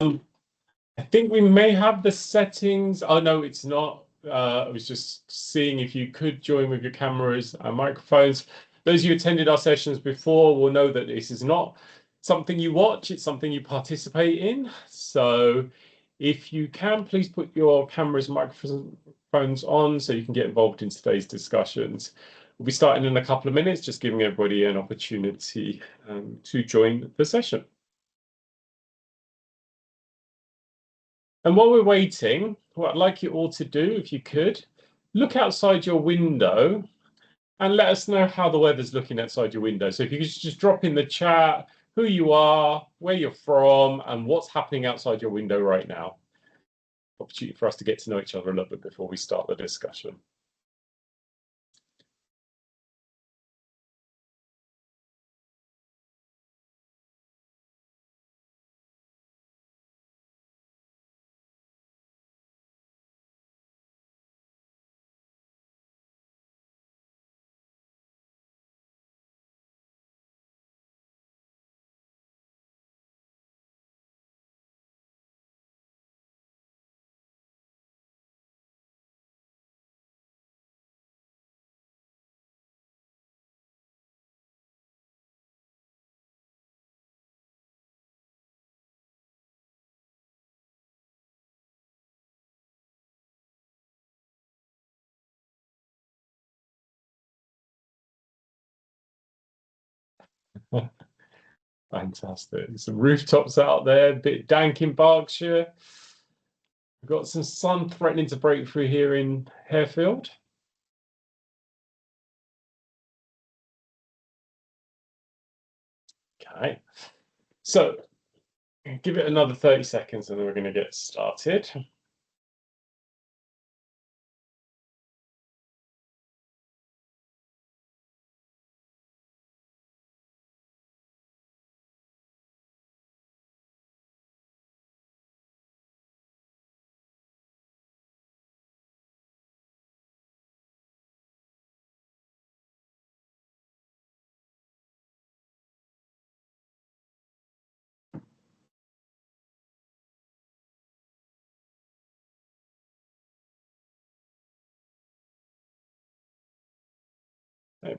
I think we may have the settings. Oh, no, it's not. I was just seeing if you could join with your cameras and microphones. Those of you who attended our sessions before will know that this is not something you watch, it's something you participate in. So if you can, please put your cameras and microphones on so you can get involved in today's discussions. We'll be starting in a couple of minutes, just giving everybody an opportunity to join the session. And while we're waiting, what I'd like you all to do, if you could, look outside your window and let us know how the weather's looking outside your window. So if you could just drop in the chat who you are, where you're from, and what's happening outside your window right now. Opportunity for us to get to know each other a little bit before we start the discussion. Fantastic. Some rooftops out there, a bit dank in Berkshire. We've got some sun threatening to break through here in Harefield. Okay. So give it another 30 seconds and then we're going to get started.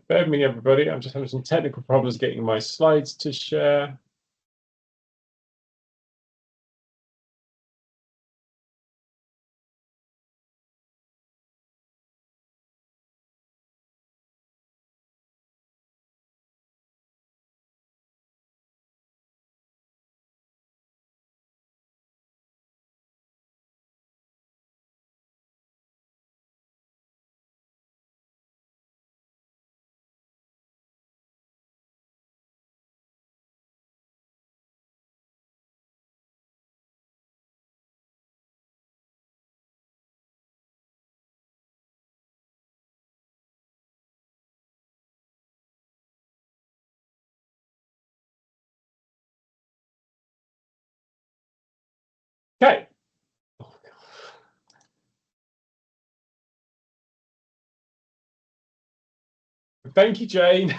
Bear with me, everybody. I'm just having some technical problems getting my slides to share. Okay. Thank you, Jane.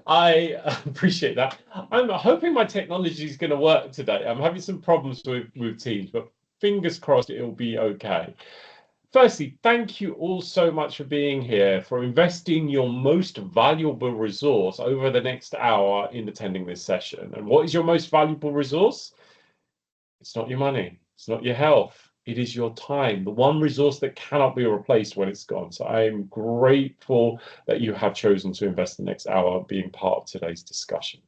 I appreciate that. I'm hoping my technology is going to work today. I'm having some problems with Teams, but fingers crossed it'll be okay. Firstly, thank you all so much for being here, for investing your most valuable resource over the next hour in attending this session. And what is your most valuable resource? It's not your money. It's not your health. It is your time, the one resource that cannot be replaced when it's gone. So I am grateful that you have chosen to invest the next hour being part of today's discussion.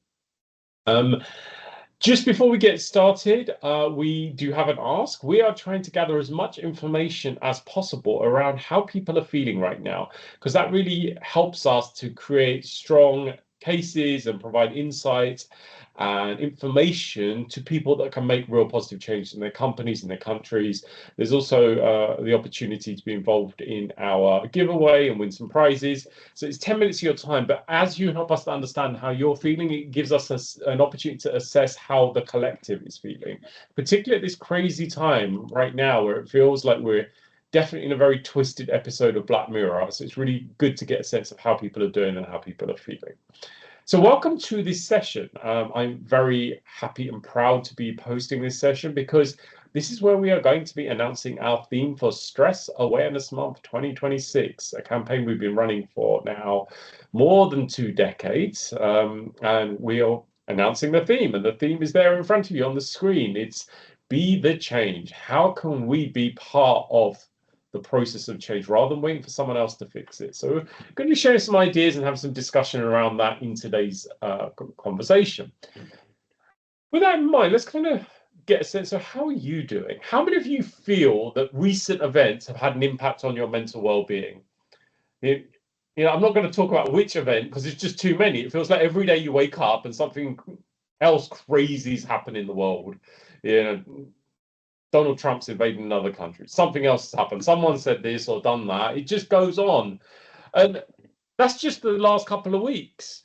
Just before we get started, we do have an ask. We are trying to gather as much information as possible around how people are feeling right now, because that really helps us to create strong cases and provide insights and information to people that can make real positive change in their companies, in their countries. There's also the opportunity to be involved in our giveaway and win some prizes. So it's 10 minutes of your time, but as you help us to understand how you're feeling, it gives us an opportunity to assess how the collective is feeling, particularly at this crazy time right now where it feels like we're definitely in a very twisted episode of Black Mirror. So it's really good to get a sense of how people are doing and how people are feeling. So welcome to this session. I'm very happy and proud to be hosting this session because this is where we are going to be announcing our theme for Stress Awareness Month 2026, a campaign we've been running for now more than 2 decades. And we are announcing the theme, and the theme is there in front of you on the screen. It's Be the Change. How can we be part of the process of change rather than waiting for someone else to fix it? So we're going to be sharing some ideas and have some discussion around that in today's conversation. With that in mind, let's kind of get a sense of how are you doing? How many of you feel that recent events have had an impact on your mental well-being? I'm not going to talk about which event because it's just too many. It feels like every day you wake up and something else crazy is happening in the world. Donald Trump's invading another country. Something else has happened. Someone said this or done that. It just goes on. And that's just the last couple of weeks.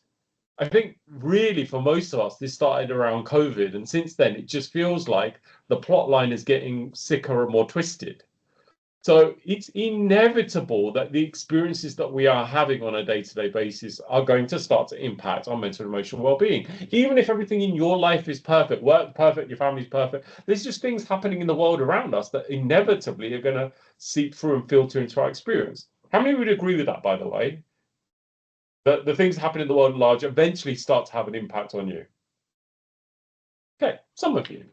I think really for most of us, this started around COVID. And since then, it just feels like the plot line is getting sicker and more twisted. So it's inevitable that the experiences that we are having on a day-to-day basis are going to start to impact our mental and emotional well-being. Even if everything in your life is perfect, work perfect, your family's perfect, there's just things happening in the world around us that inevitably are going to seep through and filter into our experience. How many would agree with that, by the way? That the things happening in the world at large eventually start to have an impact on you? Okay, some of you.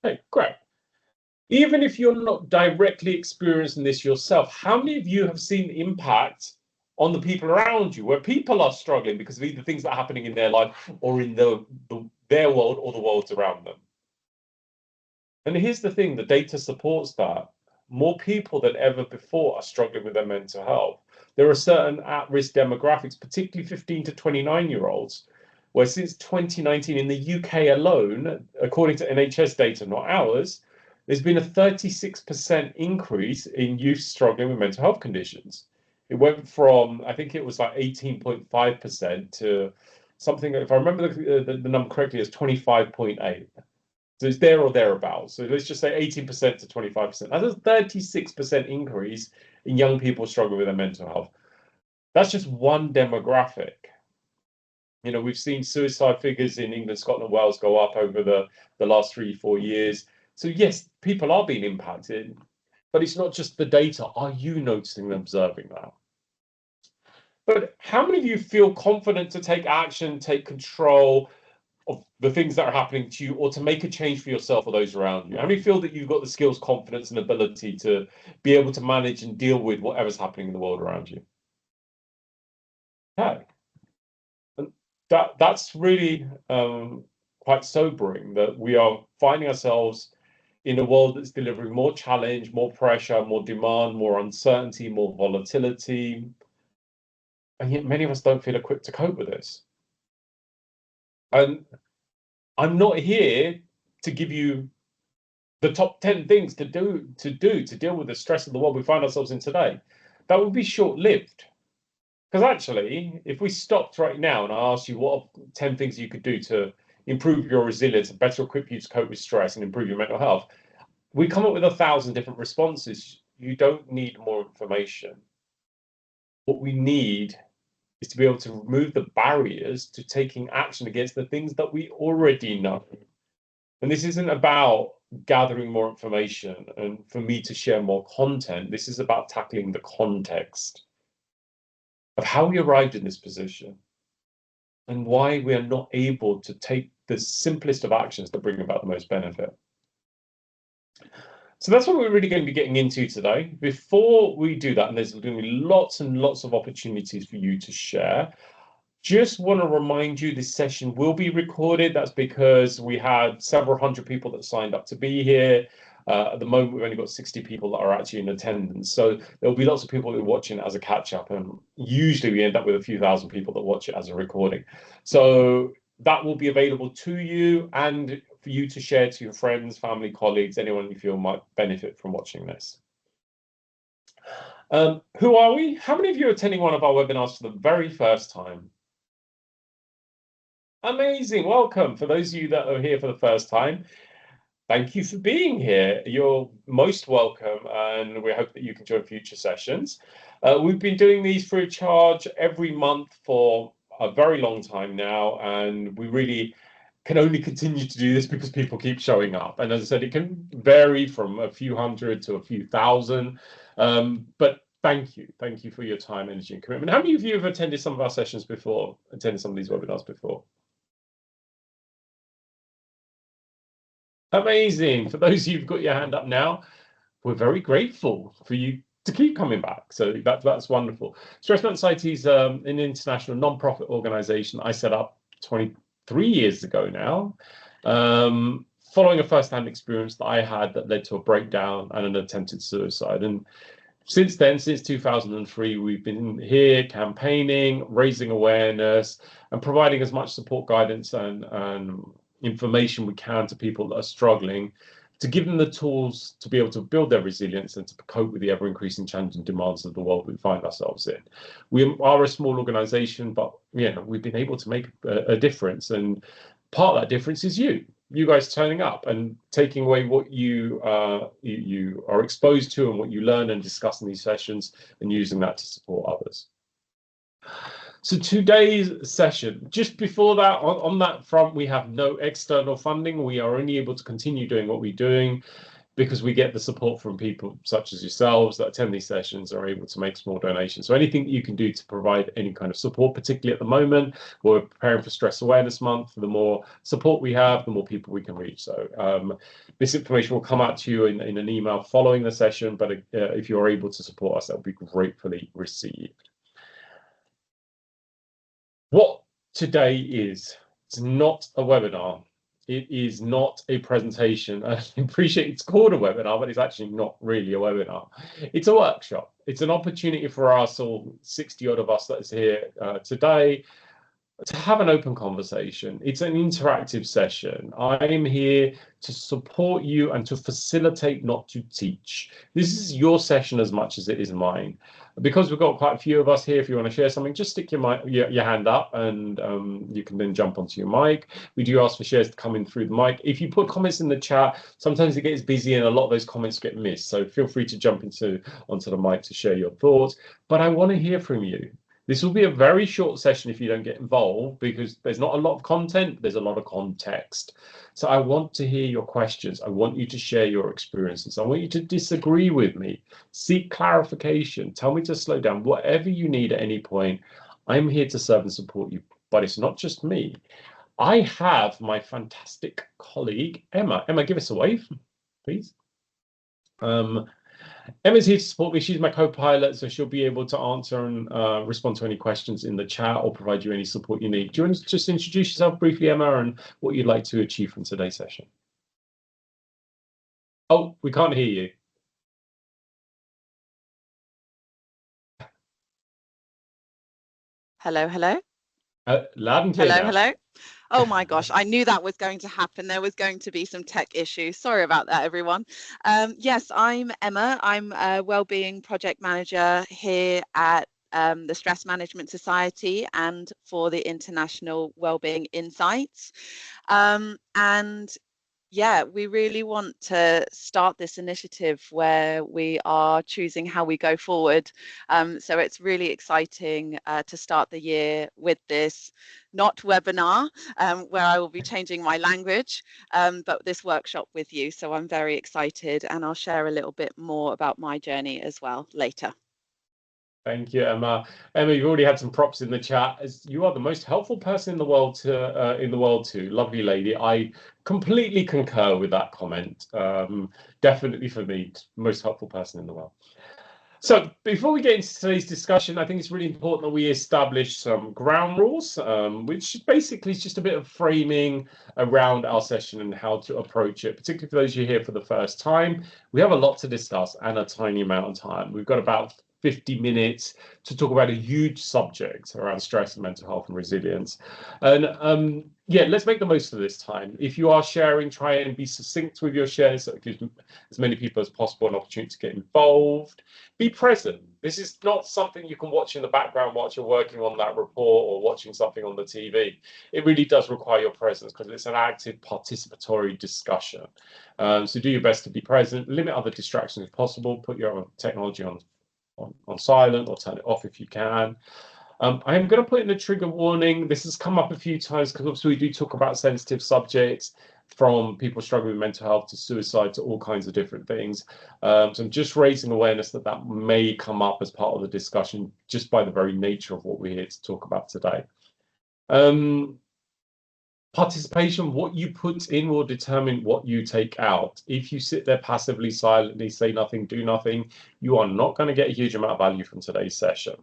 Okay, great. Even if you're not directly experiencing this yourself, how many of you have seen the impact on the people around you, where people are struggling because of either things that are happening in their life or in their world or the worlds around them? And here's the thing, the data supports that. More people than ever before are struggling with their mental health. There are certain at-risk demographics, particularly 15 to 29-year-olds, where since 2019 in the UK alone, according to NHS data, not ours, there's been a 36% increase in youth struggling with mental health conditions. It went from, I think it was like 18.5% to something, if I remember the number correctly, it's 25.8. So it's there or thereabouts. So let's just say 18% to 25%. That's a 36% increase in young people struggling with their mental health. That's just one demographic. We've seen suicide figures in England, Scotland, Wales go up over the last 3-4 years. So yes, people are being impacted, but it's not just the data. Are you noticing and observing that? But how many of you feel confident to take action, take control of the things that are happening to you, or to make a change for yourself or those around you? How many feel that you've got the skills, confidence, and ability to be able to manage and deal with whatever's happening in the world around you? Okay. And that's really quite sobering, that we are finding ourselves in a world that's delivering more challenge, more pressure, more demand, more uncertainty, more volatility. And yet many of us don't feel equipped to cope with this. And I'm not here to give you the top 10 things to deal with the stress of the world we find ourselves in today. That would be short-lived. Because actually, if we stopped right now and I asked you what are 10 things you could do to improve your resilience and better equip you to cope with stress and improve your mental health, we come up with 1,000 different responses. You don't need more information. What we need is to be able to remove the barriers to taking action against the things that we already know. And this isn't about gathering more information and for me to share more content. This is about tackling the context of how we arrived in this position and why we are not able to take the simplest of actions that bring about the most benefit. So that's what we're really going to be getting into today. Before we do that, and there's going to be lots and lots of opportunities for you to share, just want to remind you this session will be recorded. That's because we had several hundred people that signed up to be here. At the moment, we've only got 60 people that are actually in attendance. So there'll be lots of people who are watching it as a catch-up, and usually we end up with a few thousand people that watch it as a recording. So that will be available to you and for you to share to your friends, family, colleagues, anyone you feel might benefit from watching this. Who are we? How many of you are attending one of our webinars for the very first time? Amazing, welcome. For those of you that are here for the first time, thank you for being here. You're most welcome, and we hope that you can join future sessions. We've been doing these free of charge every month for a very long time now, and we really can only continue to do this because people keep showing up. And as I said, it can vary from a few hundred to a few thousand. But thank you for your time, energy, and commitment. How many of you have attended some of our sessions before, attended some of these webinars before? Amazing. For those of you who've got your hand up now, we're very grateful for you to keep coming back. So that's wonderful. Stress Management Society is an international non-profit organization I set up 23 years ago now, following a first-hand experience that I had that led to a breakdown and an attempted suicide. And since then, since 2003, we've been here campaigning, raising awareness, and providing as much support, guidance, and information we can to people that are struggling, to give them the tools to be able to build their resilience and to cope with the ever-increasing challenging demands of the world we find ourselves in. We are a small organization, but we've been able to make a difference, and part of that difference is you guys turning up and taking away what you are exposed to and what you learn and discuss in these sessions, and using that to support others. So today's session, just before that, on that front, we have no external funding. We are only able to continue doing what we're doing because we get the support from people such as yourselves that attend these sessions, are able to make small donations. So anything that you can do to provide any kind of support, particularly at the moment, we're preparing for Stress Awareness Month. The more support we have, the more people we can reach. So this information will come out to you in an email following the session, but if you're able to support us, that will be gratefully received. What today is, it's not a webinar. It is not a presentation. I appreciate it's called a webinar, but it's actually not really a webinar. It's a workshop. It's an opportunity for us, all 60 odd of us that is here today, to have an open conversation. It's an interactive session. I am here to support you and to facilitate, not to teach. This is your session as much as it is mine. Because we've got quite a few of us here, if you want to share something, just stick your hand up, and you can then jump onto your mic. We do ask for shares to come in through the mic. If you put comments in the chat, sometimes it gets busy and a lot of those comments get missed. So feel free to jump onto the mic to share your thoughts. But I want to hear from you. This will be a very short session if you don't get involved, because there's not a lot of content, there's a lot of context. So I want to hear your questions. I want you to share your experiences. I want you to disagree with me, seek clarification, tell me to slow down, whatever you need at any point. I'm here to serve and support you, but it's not just me. I have my fantastic colleague, Emma. Emma, give us a wave, please. Emma's here to support me. She's my co-pilot, so she'll be able to answer and respond to any questions in the chat or provide you any support you need. Do you want to just introduce yourself briefly, Emma, and what you'd like to achieve from today's session? Oh, we can't hear you. Hello, hello. Loud and clear now. Hello. Oh my gosh, I knew that was going to happen. There was going to be some tech issues. Sorry about that, everyone. Yes, I'm Emma. I'm a Wellbeing Project Manager here at the Stress Management Society and for the International Wellbeing Insights. And yeah, we really want to start this initiative where we are choosing how we go forward. So it's really exciting to start the year with this, not webinar, where I will be changing my language, but this workshop with you. So I'm very excited, and I'll share a little bit more about my journey as well later. Thank you, Emma. Emma, you've already had some props in the chat. As you are the most helpful person in the world too. Lovely lady. I completely concur with that comment. Definitely for me, most helpful person in the world. So before we get into today's discussion, I think it's really important that we establish some ground rules, which basically is just a bit of framing around our session and how to approach it, particularly for those of you here for the first time. We have a lot to discuss and a tiny amount of time. We've got about 50 minutes to talk about a huge subject around stress and mental health and resilience. And yeah, let's make the most of this time. If you are sharing, try and be succinct with your shares so it gives as many people as possible an opportunity to get involved. Be present. This is not something you can watch in the background whilst you're working on that report or watching something on the TV. It really does require your presence because it's an active participatory discussion. So do your best to be present, limit other distractions if possible, put your technology on silent or turn it off if you can. I am going to put in a trigger warning. This has come up a few times because obviously we do talk about sensitive subjects, from people struggling with mental health to suicide to all kinds of different things. So I'm just raising awareness that that may come up as part of the discussion just by the very nature of what we're here to talk about today. Participation, what you put in will determine what you take out. If you sit there passively, silently, say nothing, do nothing, you are not going to get a huge amount of value from today's session.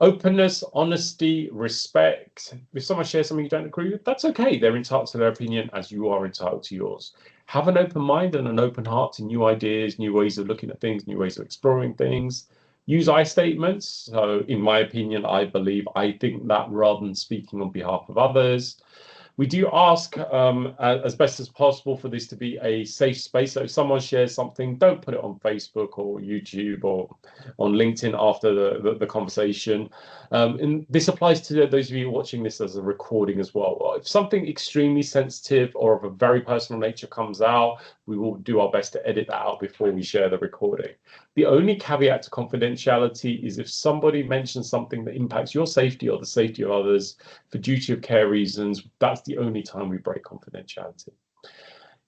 Openness, honesty, respect. If someone shares something you don't agree with, that's okay. They're entitled to their opinion as you are entitled to yours. Have an open mind and an open heart to new ideas, new ways of looking at things, new ways of exploring things. Use I statements. So in my opinion, I believe, I think that, rather than speaking on behalf of others. We do ask as best as possible for this to be a safe space. So if someone shares something, don't put it on Facebook or YouTube or on LinkedIn after the conversation. And this applies to those of you watching this as a recording as well. If something extremely sensitive or of a very personal nature comes out, we will do our best to edit that out before we share the recording. The only caveat to confidentiality is if somebody mentions something that impacts your safety or the safety of others for duty of care reasons, that's the only time we break confidentiality.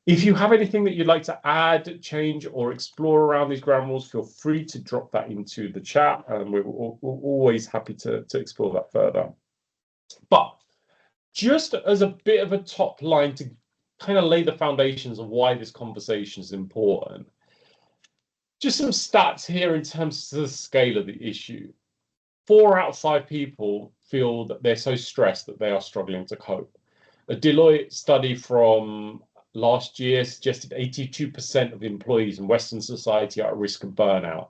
If you have anything that you'd like to add, change, or explore around these ground rules, feel free to drop that into the chat, and we're always happy to explore that further. But just as a bit of a top line to kind of lay the foundations of why this conversation is important, just some stats here in terms of the scale of the issue. 4 out of 5 people feel that they're so stressed that they are struggling to cope. A Deloitte study from last year suggested 82% of employees in Western society are at risk of burnout.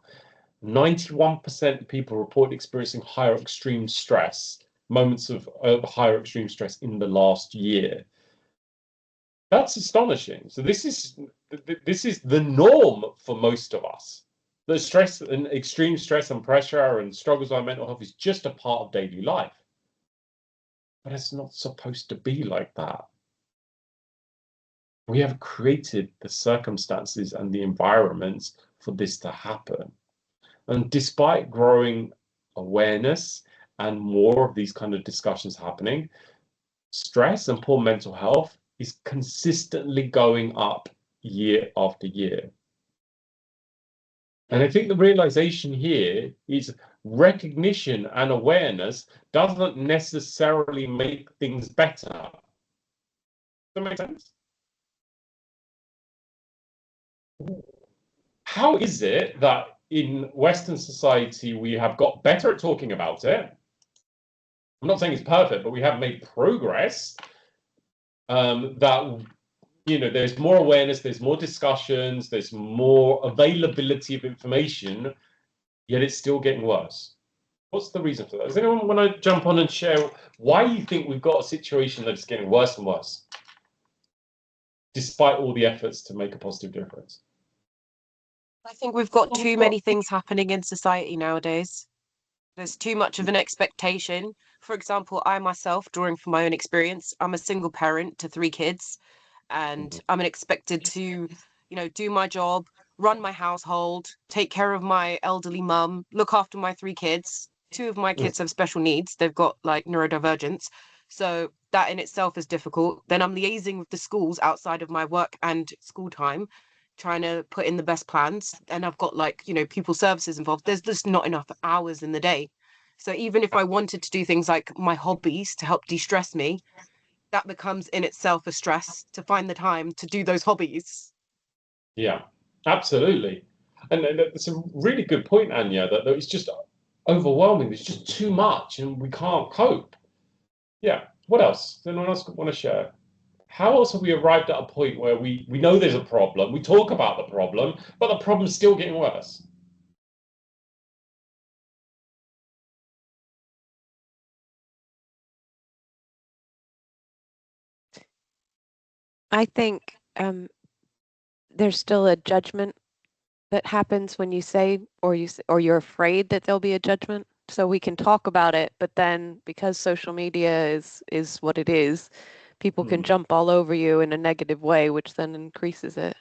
91% of people report experiencing higher extreme stress, moments of higher extreme stress in the last year. That's astonishing. So this is the norm for most of us. The stress and extreme stress and pressure and struggles with our mental health is just a part of daily life. But it's not supposed to be like that. We have created the circumstances and the environments for this to happen. And despite growing awareness and more of these kind of discussions happening, stress and poor mental health is consistently going up year after year. And I think the realization here is recognition and awareness doesn't necessarily make things better. Does that make sense? How is it that in Western society we have got better at talking about it? I'm not saying it's perfect, but we have made progress. That, you know, there's more awareness, there's more discussions, there's more availability of information, yet it's still getting worse. What's the reason for that? Does anyone want to jump on and share why you think we've got a situation that's getting worse and worse, despite all the efforts to make a positive difference? I think we've got too many things happening in society nowadays. There's too much of an expectation. For example, I myself, drawing from my own experience, I'm a single parent to 3 kids, and I'm expected to, you know, do my job, run my household, take care of my elderly mum, look after my 3 kids. 2 of my kids have special needs. They've got like neurodivergence. So that in itself is difficult. Then I'm liaising with the schools outside of my work and school time, trying to put in the best plans. And I've got, like, you know, pupil services involved. There's just not enough hours in the day. So even if I wanted to do things like my hobbies to help de-stress me, that becomes in itself a stress to find the time to do those hobbies. Yeah, absolutely. And it's a really good point, Anya, that it's just overwhelming. There's just too much and we can't cope. Yeah. What else? Does anyone else want to share? How else have we arrived at a point where we know there's a problem, we talk about the problem, but the problem's still getting worse? I think there's still a judgment that happens when you say, or you're afraid that there'll be a judgment. So we can talk about it, but then because social media is what it is, people can jump all over you in a negative way, which then increases it.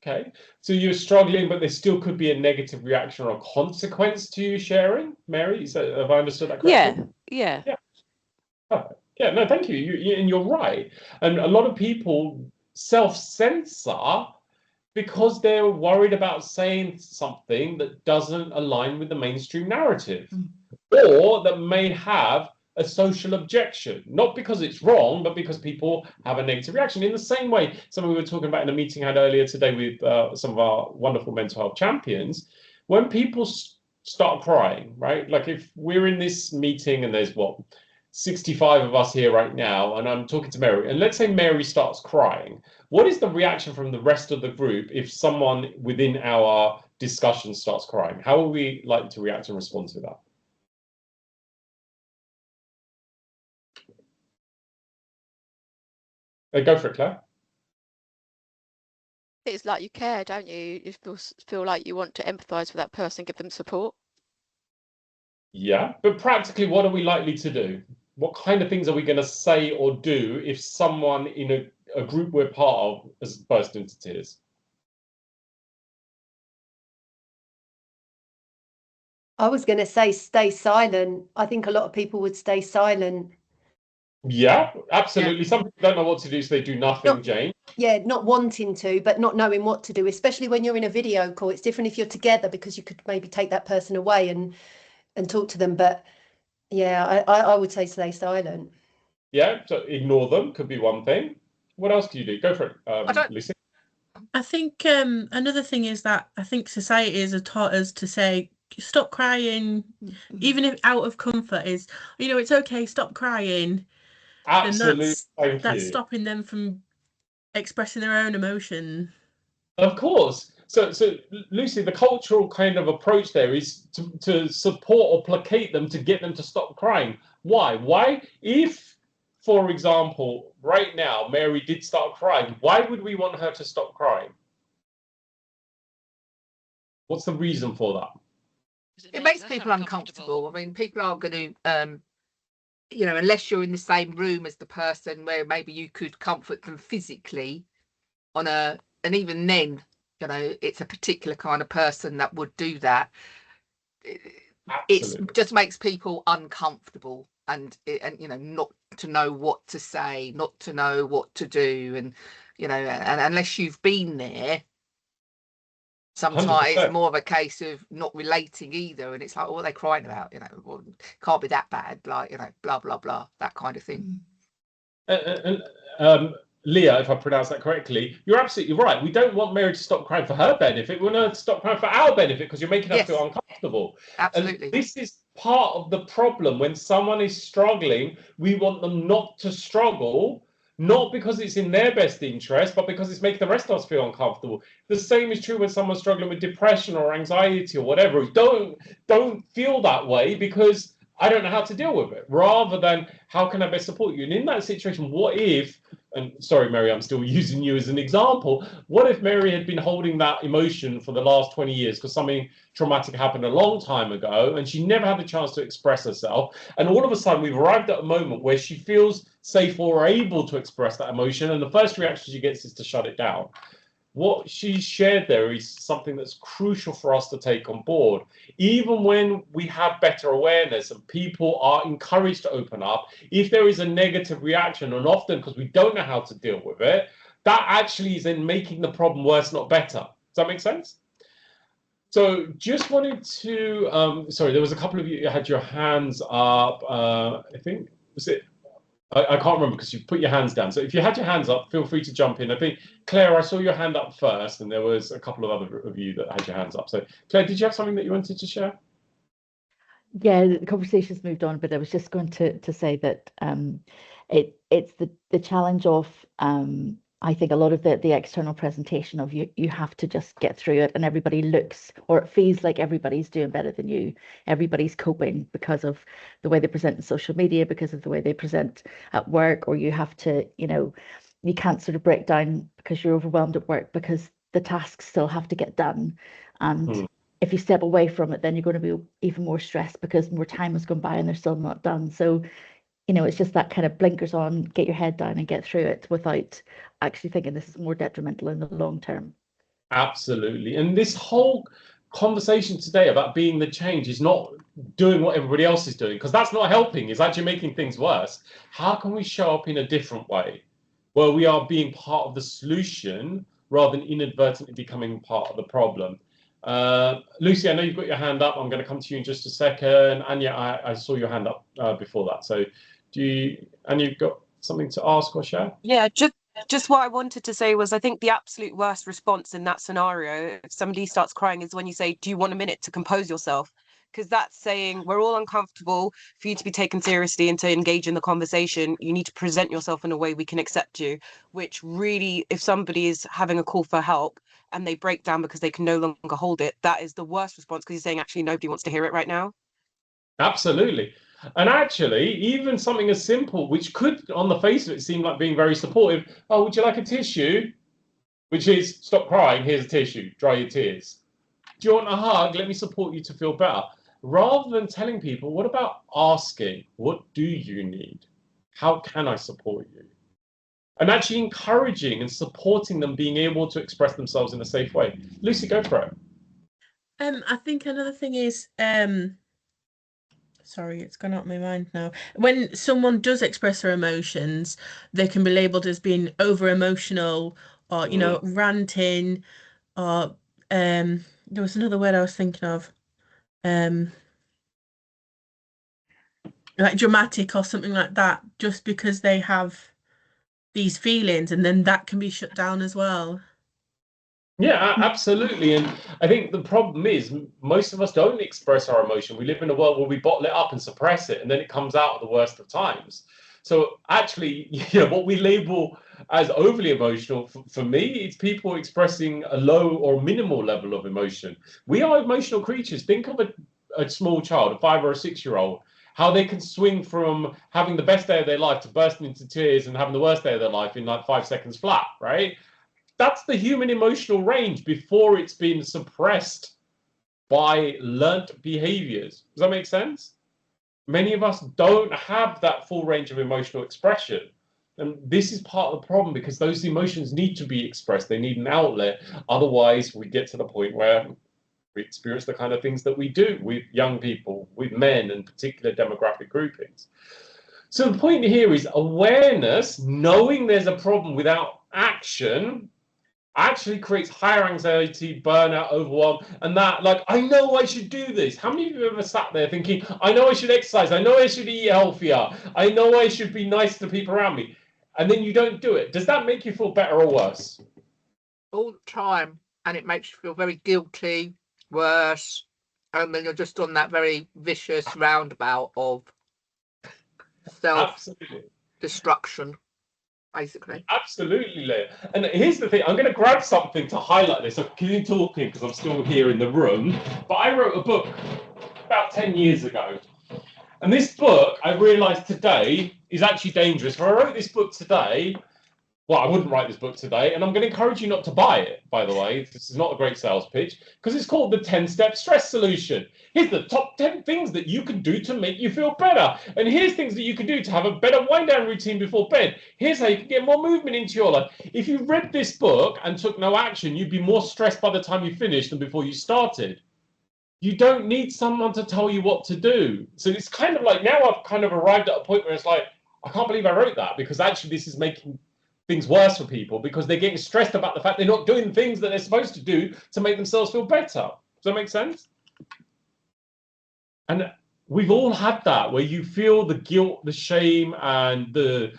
Okay, so you're struggling, but there still could be a negative reaction or a consequence to you sharing, Mary. Have I understood that correctly? Yeah. Yeah. Perfect. Yeah, no, thank you. And you're right. And a lot of people self-censor because they're worried about saying something that doesn't align with the mainstream narrative, or that may have a social objection, not because it's wrong, but because people have a negative reaction. In the same way, something we were talking about in a meeting I had earlier today with some of our wonderful mental health champions, when people start crying, right? Like if we're in this meeting and there's 65 of us here right now, and I'm talking to Mary, and let's say Mary starts crying. What is the reaction from the rest of the group if someone within our discussion starts crying? How are we likely to react and respond to that? Go for it, Claire. It's like you care, don't you? You feel like you want to empathize with that person, give them support. Yeah, but practically, what are we likely to do? What kind of things are we going to say or do if someone in a group we're part of has burst into tears? I was going to say stay silent. I think a lot of people would stay silent. Yeah, absolutely. Some people don't know what to do, so they do nothing, Jane. Yeah, not wanting to, but not knowing what to do, especially when you're in a video call. It's different if you're together because you could maybe take that person away and talk to them. But yeah, I would say stay silent. Yeah, so ignore them could be one thing. What else do you do? Go for it, Lucy. I think another thing is that I think society has taught us to say, stop crying, even if out of comfort is, it's okay, stop crying. Absolutely. And that's stopping them from expressing their own emotion. Of course. So Lucy, the cultural kind of approach there is to support or placate them to get them to stop crying. Why? If, for example, right now, Mary did start crying, why would we want her to stop crying? What's the reason for that? It makes people uncomfortable. I mean, people are going to, unless you're in the same room as the person where maybe you could comfort them physically and even then, it's a particular kind of person that would do that. It just makes people uncomfortable and not to know what to say, not to know what to do. And, and unless you've been there, sometimes 100%. It's more of a case of not relating either. And it's like, what are they crying about? Well, can't be that bad. Like, blah, blah, blah, that kind of thing. Leah, if I pronounce that correctly, you're absolutely right. We don't want Mary to stop crying for her benefit. We want her to stop crying for our benefit because you're making us feel uncomfortable. Absolutely. And this is part of the problem. When someone is struggling, we want them not to struggle, not because it's in their best interest, but because it's making the rest of us feel uncomfortable. The same is true when someone's struggling with depression or anxiety or whatever. Don't feel that way because I don't know how to deal with it, rather than how can I best support you? And in that situation, what if, and sorry, Mary, I'm still using you as an example. What if Mary had been holding that emotion for the last 20 years because something traumatic happened a long time ago and she never had the chance to express herself? And all of a sudden, we've arrived at a moment where she feels safe or able to express that emotion. And the first reaction she gets is to shut it down. What she shared there is something that's crucial for us to take on board. Even when we have better awareness and people are encouraged to open up, if there is a negative reaction, and often because we don't know how to deal with it, that actually is in making the problem worse, not better. Does that make sense? So just wanted to, sorry, there was a couple of you who had your hands up. I think, was it? I can't remember because you put your hands down. So if you had your hands up, feel free to jump in. I think, Claire, I saw your hand up first, and there was a couple of other of you that had your hands up. So, Claire, did you have something that you wanted to share? Yeah, the conversation's moved on, but I was just going to say that it's the challenge of I think a lot of the external presentation of you have to just get through it, and everybody looks, or it feels like everybody's doing better than you. Everybody's coping because of the way they present in social media, because of the way they present at work, or you have to, you can't sort of break down because you're overwhelmed at work because the tasks still have to get done. And if you step away from it, then you're going to be even more stressed because more time has gone by and they're still not done. So it's just that kind of blinkers on, get your head down and get through it without actually thinking this is more detrimental in the long term. Absolutely. And this whole conversation today about being the change is not doing what everybody else is doing, because that's not helping. It's actually making things worse. How can we show up in a different way where we are being part of the solution rather than inadvertently becoming part of the problem? Lucy, I know you've got your hand up. I'm going to come to you in just a second. Anya, I saw your hand up before that. So Anya, you've got something to ask or share? Yeah, just what I wanted to say was I think the absolute worst response in that scenario, if somebody starts crying, is when you say, do you want a minute to compose yourself? Because that's saying we're all uncomfortable. For you to be taken seriously and to engage in the conversation, you need to present yourself in a way we can accept you, which really, if somebody is having a call for help and they break down because they can no longer hold it, that is the worst response, because you're saying actually nobody wants to hear it right now. Absolutely. And actually, even something as simple, which could, on the face of it, seem like being very supportive. Oh, would you like a tissue? Which is, stop crying, here's a tissue, dry your tears. Do you want a hug? Let me support you to feel better. Rather than telling people, what about asking, what do you need? How can I support you? And actually encouraging and supporting them being able to express themselves in a safe way. Lucy, go for it. I think another thing is, sorry, it's gone out of my mind now. When someone does express their emotions, they can be labeled as being over emotional or, you know, ranting, or there was another word I was thinking of. Like dramatic or something like that, just because they have these feelings, and then that can be shut down as well. Yeah, absolutely. And I think the problem is most of us don't express our emotion. We live in a world where we bottle it up and suppress it, and then it comes out at the worst of times. So actually, you know, what we label as overly emotional, for me, it's people expressing a low or minimal level of emotion. We are emotional creatures. Think of a small child, a 5 or a 6-year-old, how they can swing from having the best day of their life to bursting into tears and having the worst day of their life in like 5 seconds flat, right? That's the human emotional range before it's been suppressed by learnt behaviors. Does that make sense? Many of us don't have that full range of emotional expression. And this is part of the problem, because those emotions need to be expressed. They need an outlet. Otherwise, we get to the point where we experience the kind of things that we do with young people, with men and particular demographic groupings. So the point here is awareness, knowing there's a problem without action, actually creates higher anxiety, burnout, overwhelm, and that, like, I know I should do this. How many of you have ever sat there thinking, I know I should exercise, I know I should eat healthier, I know I should be nice to people around me, and then you don't do it? Does that make you feel better or worse? All the time, and it makes you feel very guilty, worse, and then you're just on that very vicious roundabout of self-destruction. Basically. Absolutely, Leah. And here's the thing, I'm going to grab something to highlight this. I'm keep talking because I'm still here in the room. But I wrote a book about 10 years ago. And this book, I realized today, is actually dangerous. If I wrote this book today, well, I wouldn't write this book today. And I'm going to encourage you not to buy it, by the way. This is not a great sales pitch, because it's called the 10-Step Stress Solution. Here's the top 10 things that you can do to make you feel better. And here's things that you can do to have a better wind-down routine before bed. Here's how you can get more movement into your life. If you read this book and took no action, you'd be more stressed by the time you finished than before you started. You don't need someone to tell you what to do. So it's kind of like, now I've kind of arrived at a point where it's like, I can't believe I wrote that, because actually this is making things worse for people, because they're getting stressed about the fact they're not doing things that they're supposed to do to make themselves feel better. Does that make sense? And we've all had that, where you feel the guilt, the shame, and the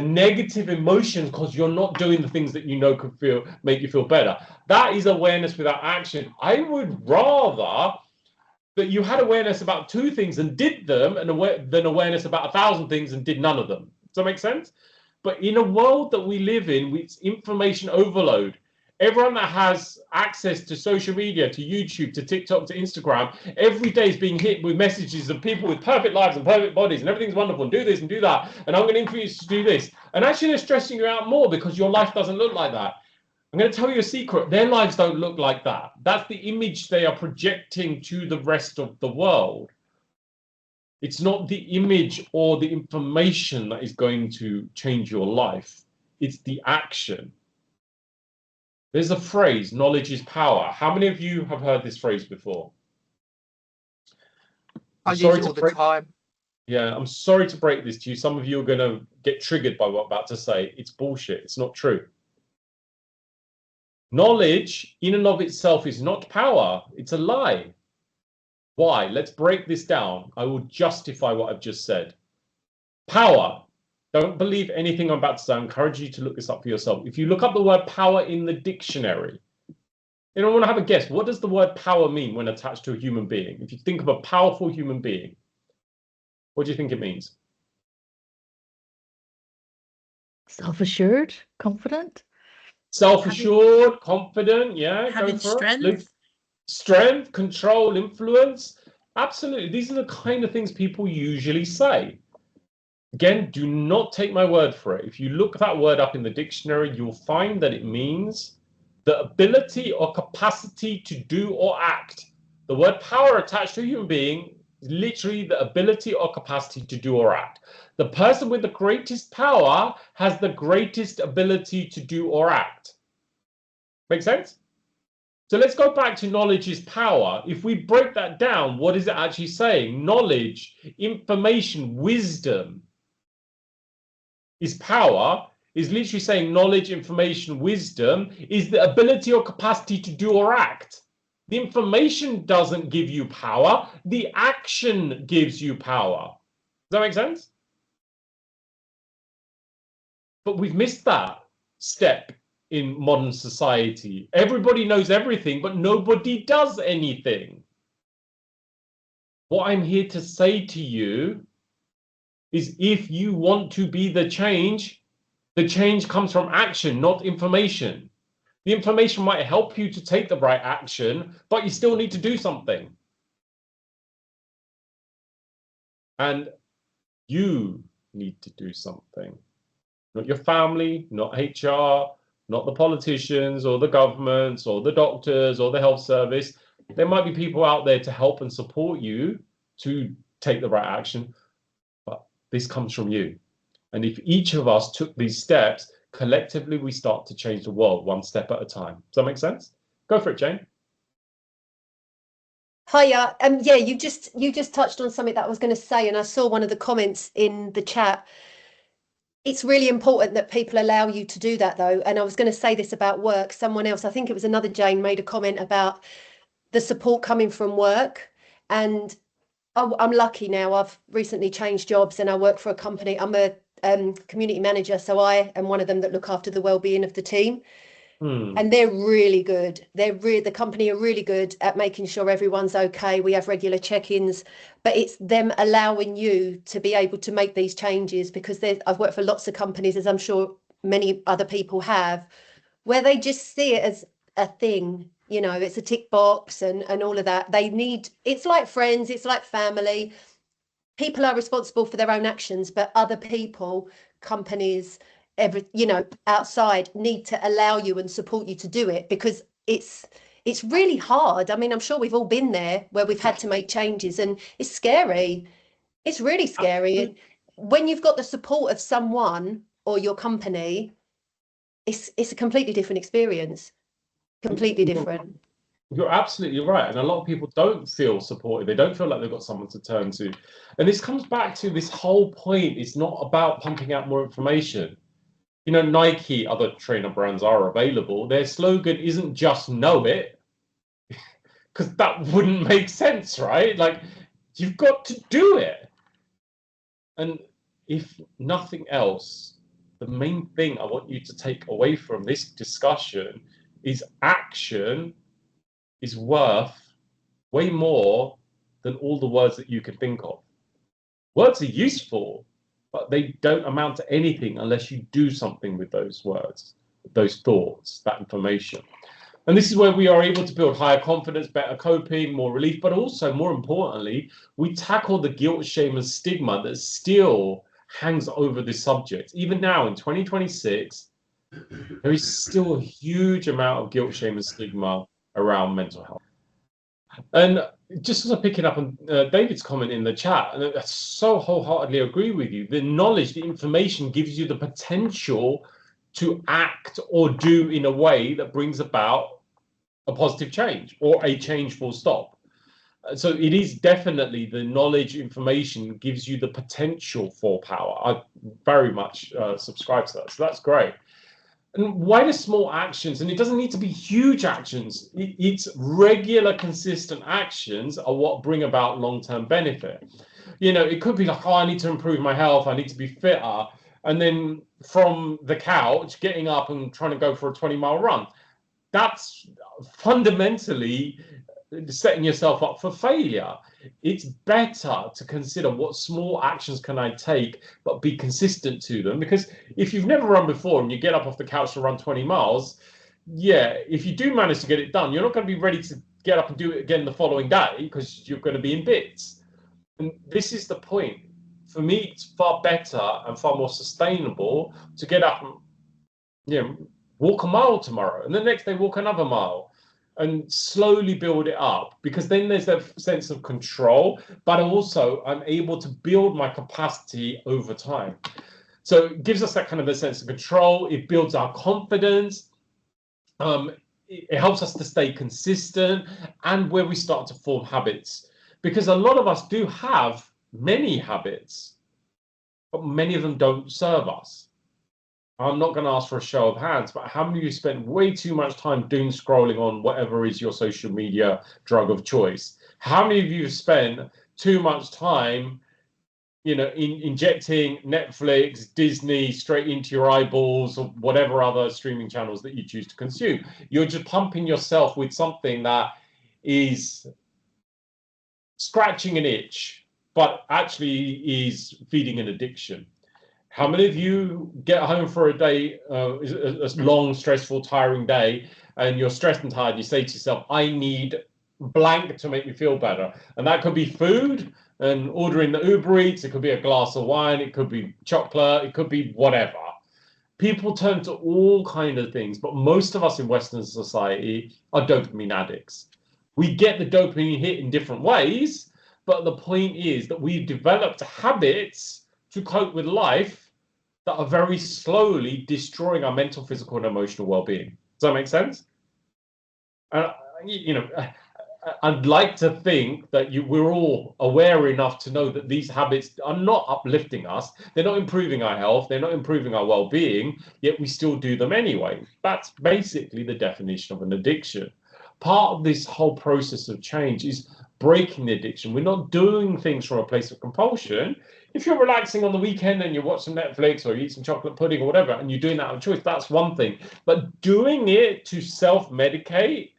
negative emotions because you're not doing the things that you know could make you feel better. That is awareness without action. I would rather that you had awareness about 2 things and did them, than awareness about 1,000 things and did none of them. Does that make sense? But in a world that we live in with information overload, everyone that has access to social media, to YouTube, to TikTok, to Instagram, every day is being hit with messages of people with perfect lives and perfect bodies, and everything's wonderful, and do this and do that, and I'm going to influence you to do this. And actually they're stressing you out more because your life doesn't look like that. I'm going to tell you a secret. Their lives don't look like that. That's the image they are projecting to the rest of the world. It's not the image or the information that is going to change your life. It's the action. There's a phrase, knowledge is power. How many of you have heard this phrase before? I use it all the time. Yeah, I'm sorry to break this to you. Some of you are going to get triggered by what I'm about to say. It's bullshit. It's not true. Knowledge in and of itself is not power. It's a lie. Why? Let's break this down. I will justify what I've just said. Power. Don't believe anything I'm about to say. I encourage you to look this up for yourself. If you look up the word power in the dictionary, you don't want to have a guess. What does the word power mean when attached to a human being? If you think of a powerful human being, what do you think it means? Self-assured, confident. Self-assured, confident, yeah. Having strength. Strength, control, influence. Absolutely. These are the kind of things people usually say. Again, do not take my word for it. If you look that word up in the dictionary, you'll find that it means the ability or capacity to do or act. The word power attached to a human being is literally the ability or capacity to do or act. The person with the greatest power has the greatest ability to do or act. Make sense? So let's go back to knowledge is power. If we break that down, what is it actually saying? Knowledge, information, wisdom is power, is literally saying knowledge, information, wisdom is the ability or capacity to do or act. The information doesn't give you power. The action gives you power. Does that make sense? But we've missed that step in modern society. Everybody knows everything, but nobody does anything. What I'm here to say to you is if you want to be the change comes from action, not information. The information might help you to take the right action, but you still need to do something. And you need to do something. Not your family, not HR, not the politicians or the governments or the doctors or the health service. There might be people out there to help and support you to take the right action, but this comes from you. And if each of us took these steps, collectively we start to change the world one step at a time. Does that make sense? Go for it, Jane. Hiya. Yeah, you just touched on something that I was going to say, and I saw one of the comments in the chat. It's really important that people allow you to do that, though. And I was going to say this about work. Someone else, I think it was another Jane, made a comment about the support coming from work. And I'm lucky now. I've recently changed jobs and I work for a company. I'm a community manager, so I am one of them that look after the well-being of the team. And they're really good. The company are really good at making sure everyone's okay. We have regular check-ins, but it's them allowing you to be able to make these changes, because I've worked for lots of companies, as I'm sure many other people have, where they just see it as a thing. You know, it's a tick box and all of that. It's like friends, it's like family. People are responsible for their own actions, but other people, companies, outside need to allow you and support you to do it, because it's really hard. I mean, I'm sure we've all been there where we've had to make changes, and it's scary. It's really scary. When you've got the support of someone or your company, it's a completely different experience. Completely different. You're absolutely right. And a lot of people don't feel supported. They don't feel like they've got someone to turn to. And this comes back to this whole point. It's not about pumping out more information. You know, Nike, other trainer brands are available. Their slogan isn't just know it, because that wouldn't make sense, right? Like, you've got to do it. And if nothing else, the main thing I want you to take away from this discussion is action is worth way more than all the words that you can think of. Words are useful, but they don't amount to anything unless you do something with those words, those thoughts, that information. And this is where we are able to build higher confidence, better coping, more relief, but also, more importantly, we tackle the guilt, shame, and stigma that still hangs over this subject. Even now in 2026, there is still a huge amount of guilt, shame, and stigma around mental health. And just as I'm picking up on David's comment in the chat, and I so wholeheartedly agree with you, the knowledge, the information gives you the potential to act or do in a way that brings about a positive change or a change full stop. So it is definitely the knowledge, information gives you the potential for power. I very much subscribe to that. So that's great. And why do small actions, and it doesn't need to be huge actions, it's regular, consistent actions are what bring about long-term benefit. You know, it could be like, oh, I need to improve my health, I need to be fitter. And then from the couch, getting up and trying to go for a 20-mile run. That's fundamentally setting yourself up for failure. It's better to consider what small actions can I take, but be consistent to them. Because if you've never run before and you get up off the couch to run 20 miles, yeah, if you do manage to get it done, you're not going to be ready to get up and do it again the following day because you're going to be in bits. And this is the point. For me, it's far better and far more sustainable to get up and, you know, walk a mile tomorrow and the next day walk another mile and slowly build it up, because then there's that sense of control, but also I'm able to build my capacity over time. So it gives us that kind of a sense of control. It builds our confidence. It helps us to stay consistent, and where we start to form habits, because a lot of us do have many habits, but many of them don't serve us. I'm not going to ask for a show of hands, but how many of you spent way too much time doom scrolling on whatever is your social media drug of choice? How many of you have spent too much time, you know, injecting Netflix, Disney straight into your eyeballs, or whatever other streaming channels that you choose to consume? You're just pumping yourself with something that is scratching an itch, but actually is feeding an addiction. How many of you get home for a day, a long, stressful, tiring day, and you're stressed and tired, you say to yourself, I need blank to make me feel better. And that could be food and ordering the Uber Eats, it could be a glass of wine, it could be chocolate, it could be whatever. People turn to all kinds of things, but most of us in Western society are dopamine addicts. We get the dopamine hit in different ways, but the point is that we've developed habits to cope with life that are very slowly destroying our mental, physical, and emotional well-being. Does that make sense? You know, I'd like to think that we're all aware enough to know that these habits are not uplifting us. They're not improving our health. They're not improving our well-being, yet we still do them anyway. That's basically the definition of an addiction. Part of this whole process of change is breaking the addiction. We're not doing things from a place of compulsion. If you're relaxing on the weekend and you watch some Netflix or you eat some chocolate pudding or whatever, and you're doing that out of choice, that's one thing. But doing it to self-medicate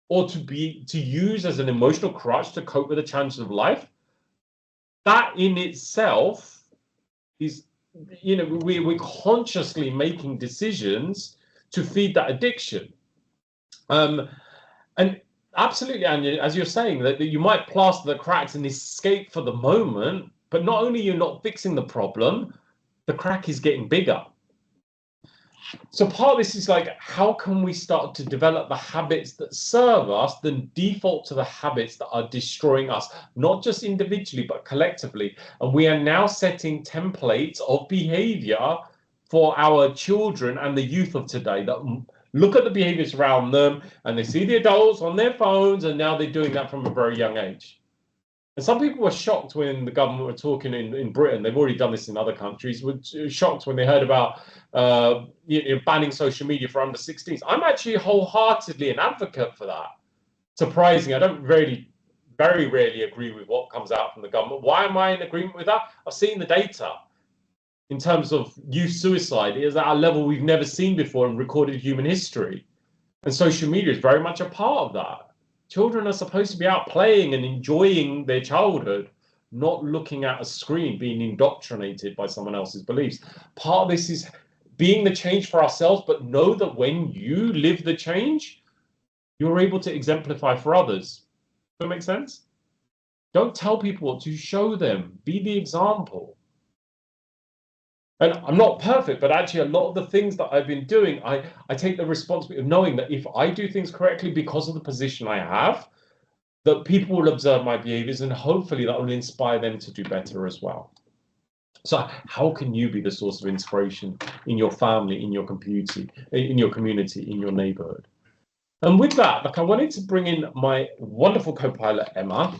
or to use as an emotional crutch to cope with the challenges of life, that in itself is, you know, we're consciously making decisions to feed that addiction. And absolutely, Anya, as you're saying, that you might plaster the cracks and escape for the moment, but not only you're not fixing the problem, the crack is getting bigger. So part of this is like, how can we start to develop the habits that serve us, then default to the habits that are destroying us, not just individually, but collectively. And we are now setting templates of behavior for our children and the youth of today that look at the behaviors around them and they see the adults on their phones, and now they're doing that from a very young age. And some people were shocked when the government were talking in Britain. They've already done this in other countries. Were shocked when they heard about banning social media for under 16s. I'm actually wholeheartedly an advocate for that. Surprising, I don't very rarely agree with what comes out from the government. Why am I in agreement with that? I've seen the data in terms of youth suicide is at a level we've never seen before in recorded human history. And social media is very much a part of that. Children are supposed to be out playing and enjoying their childhood, not looking at a screen, being indoctrinated by someone else's beliefs. Part of this is being the change for ourselves, but know that when you live the change, you're able to exemplify for others. Does that make sense? Don't tell people what to, show them. Be the example. And I'm not perfect, but actually a lot of the things that I've been doing, I take the responsibility of knowing that if I do things correctly because of the position I have, that people will observe my behaviors, and hopefully that will inspire them to do better as well. So how can you be the source of inspiration in your family, in your community, in your neighborhood? And with that, I wanted to bring in my wonderful co-pilot, Emma,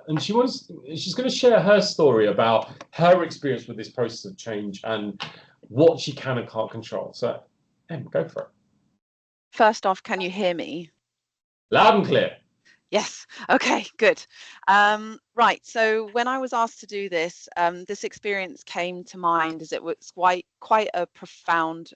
and she's going to share her story about her experience with this process of change and what she can and can't control. So, Emma, go for it. First off, can you hear me? Loud and clear. Yes. Okay, good. Right. So when I was asked to do this, this experience came to mind as it was quite a profound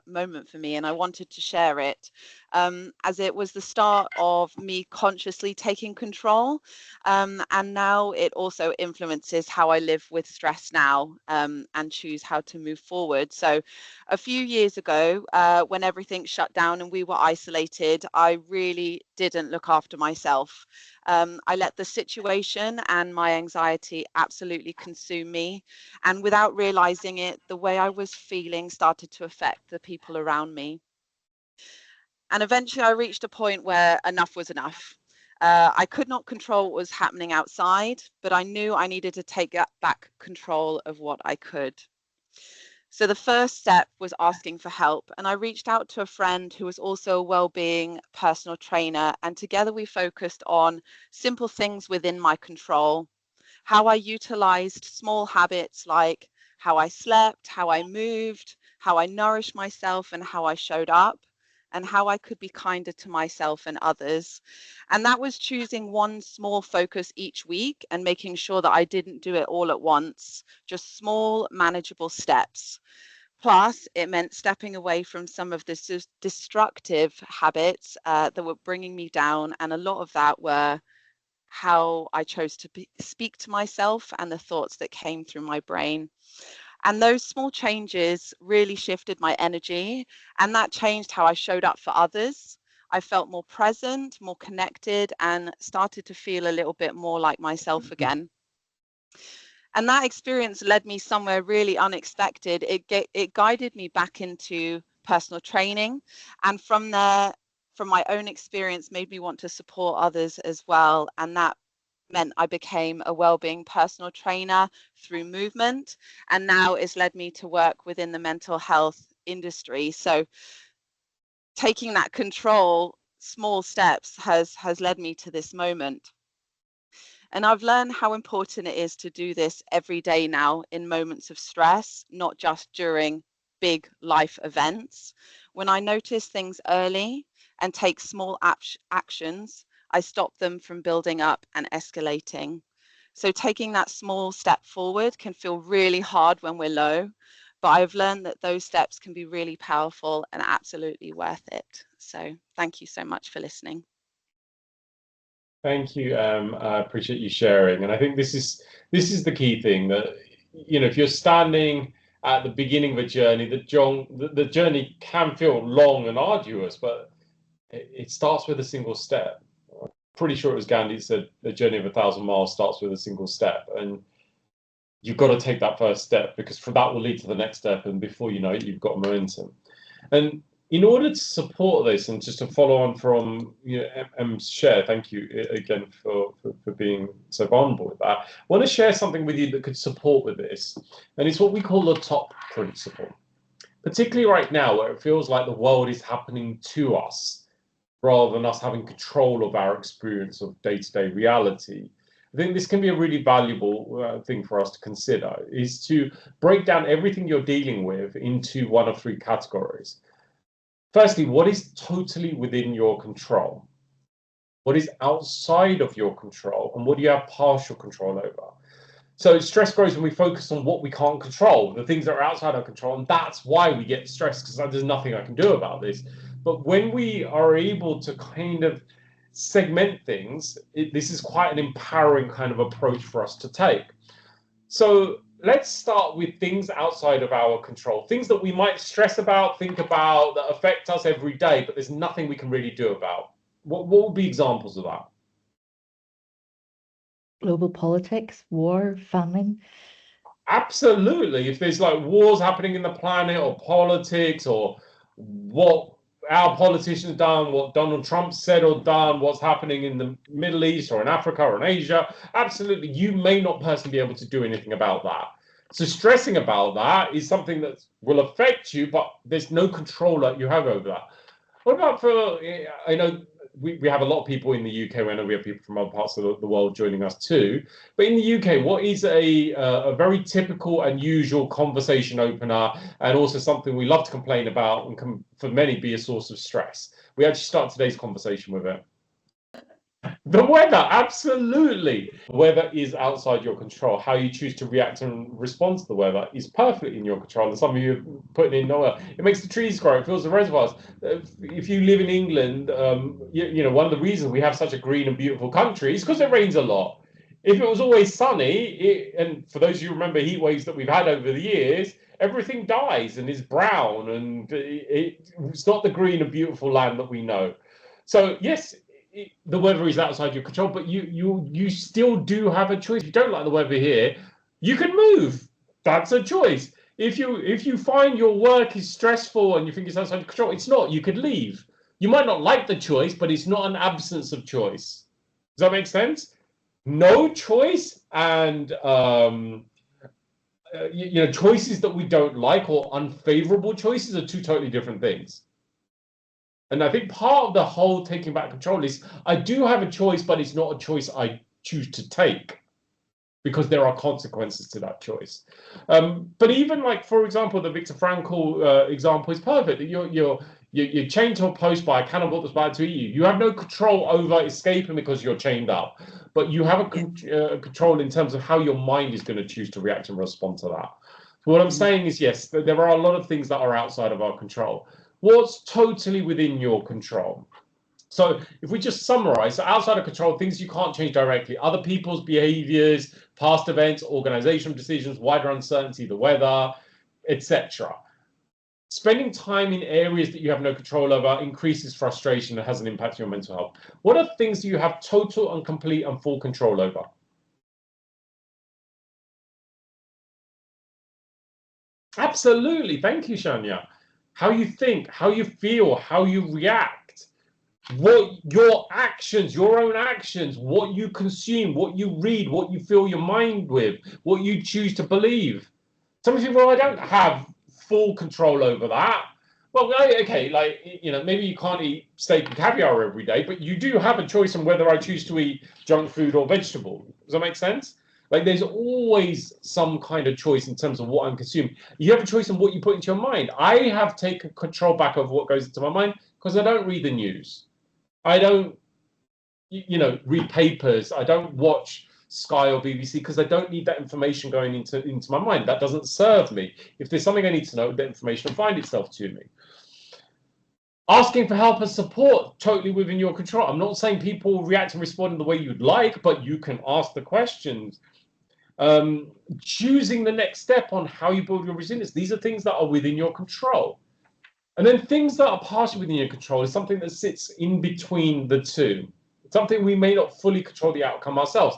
moment for me, and I wanted to share it as it was the start of me consciously taking control, and now it also influences how I live with stress now and choose how to move forward. So a few years ago, when everything shut down and we were isolated, I really didn't look after myself. I let the situation and my anxiety absolutely consume me. And without realizing it, the way I was feeling started to affect the people around me. And eventually I reached a point where enough was enough. I could not control what was happening outside, but I knew I needed to take back control of what I could. So the first step was asking for help, and I reached out to a friend who was also a well-being personal trainer, and together we focused on simple things within my control, how I utilized small habits like how I slept, how I moved, how I nourished myself, and how I showed up, and how I could be kinder to myself and others. And that was choosing one small focus each week and making sure that I didn't do it all at once, just small, manageable steps. Plus, it meant stepping away from some of the destructive habits that were bringing me down. And a lot of that were how I chose to speak to myself and the thoughts that came through my brain. And those small changes really shifted my energy, and that changed how I showed up for others. I felt more present, more connected, and started to feel a little bit more like myself again. And that experience led me somewhere really unexpected. It guided me back into personal training. And from there, from my own experience, made me want to support others as well. And that meant I became a wellbeing personal trainer through movement. And now it's led me to work within the mental health industry. So taking that control, small steps has led me to this moment. And I've learned how important it is to do this every day now in moments of stress, not just during big life events. When I notice things early and take small actions, I stop them from building up and escalating. So taking that small step forward can feel really hard when we're low, but I've learned that those steps can be really powerful and absolutely worth it. So thank you so much for listening. Thank you. I appreciate you sharing, and I think this is the key thing, that if you're standing at the beginning of a journey, the journey can feel long and arduous, but it starts with a single step. Pretty sure it was Gandhi that said the journey of 1,000 miles starts with a single step, and you've got to take that first step, because that will lead to the next step, and before you know it, you've got momentum. And in order to support this, and just to follow on from Em's share, thank you again for being so vulnerable with that. I want to share something with you that could support with this, and it's what we call the top principle. Particularly right now, where it feels like the world is happening to us, rather than us having control of our experience of day-to-day reality. I think this can be a really valuable thing for us to consider, is to break down everything you're dealing with into one of three categories. Firstly, what is totally within your control? What is outside of your control? And what do you have partial control over? So stress grows when we focus on what we can't control, the things that are outside our control. And that's why we get stressed, because there's nothing I can do about this. But when we are able to kind of segment things, this is quite an empowering kind of approach for us to take. So let's start with things outside of our control, things that we might stress about, think about, that affect us every day, but there's nothing we can really do about. What would be examples of that? Global politics, war, famine. Absolutely. If there's like wars happening in the planet, or politics, or what our politicians done, what Donald Trump said or done, what's happening in the Middle East or in Africa or in Asia, absolutely, you may not personally be able to do anything about that. So stressing about that is something that will affect you, but there's no control that you have over that. What about for, I know we have a lot of people in the UK. I know we have people from other parts of the world joining us too. But in the UK, what is a very typical and usual conversation opener, and also something we love to complain about and can, for many, be a source of stress? We actually start today's conversation with it. The weather, absolutely. Weather is outside your control. How you choose to react and respond to the weather is perfectly in your control. And some of you are putting in, it makes the trees grow, it fills the reservoirs. If you live in England, you know, one of the reasons we have such a green and beautiful country is because it rains a lot. If it was always sunny, and for those of you who remember heat waves that we've had over the years, everything dies and is brown, and it's not the green and beautiful land that we know. So yes, the weather is outside your control, but you still do have a choice. If you don't like the weather here, you can move. That's a choice. If you find your work is stressful and you think it's outside your control, it's not. You could leave. You might not like the choice, but it's not an absence of choice. Does that make sense? No choice and you know, choices that we don't like or unfavorable choices are two totally different things. And I think part of the whole taking back control is I do have a choice, but it's not a choice I choose to take, because there are consequences to that choice. But even like, for example, the Viktor Frankl example is perfect. You're chained to a post by a cannibal that's about to eat you. You have no control over escaping because you're chained up, but you have a control in terms of how your mind is going to choose to react and respond to that. So what I'm saying is, yes, there are a lot of things that are outside of our control. What's totally within your control? So if we just summarize, so outside of control, things you can't change directly, other people's behaviors, past events, organizational decisions, wider uncertainty, the weather, etc. Spending time in areas that you have no control over increases frustration and has an impact on your mental health. What are things that you have total and complete and full control over? Absolutely. Thank you, Shania. How you think, how you feel, how you react, what your actions, your own actions, what you consume, what you read, what you fill your mind with, what you choose to believe. Some people, well, I don't have full control over that. Well, okay, like, you know, maybe you can't eat steak and caviar every day, but you do have a choice on whether I choose to eat junk food or vegetable. Does that make sense? Like, there's always some kind of choice in terms of what I'm consuming. You have a choice on what you put into your mind. I have taken control back of what goes into my mind because I don't read the news. I don't, you know, read papers. I don't watch Sky or BBC because I don't need that information going into my mind. That doesn't serve me. If there's something I need to know, that information will find itself to me. Asking for help and support, totally within your control. I'm not saying people react and respond in the way you'd like, but you can ask the questions. Choosing the next step on how you build your resilience. These are things that are within your control. And then things that are partially within your control is something that sits in between the two. Something we may not fully control the outcome ourselves.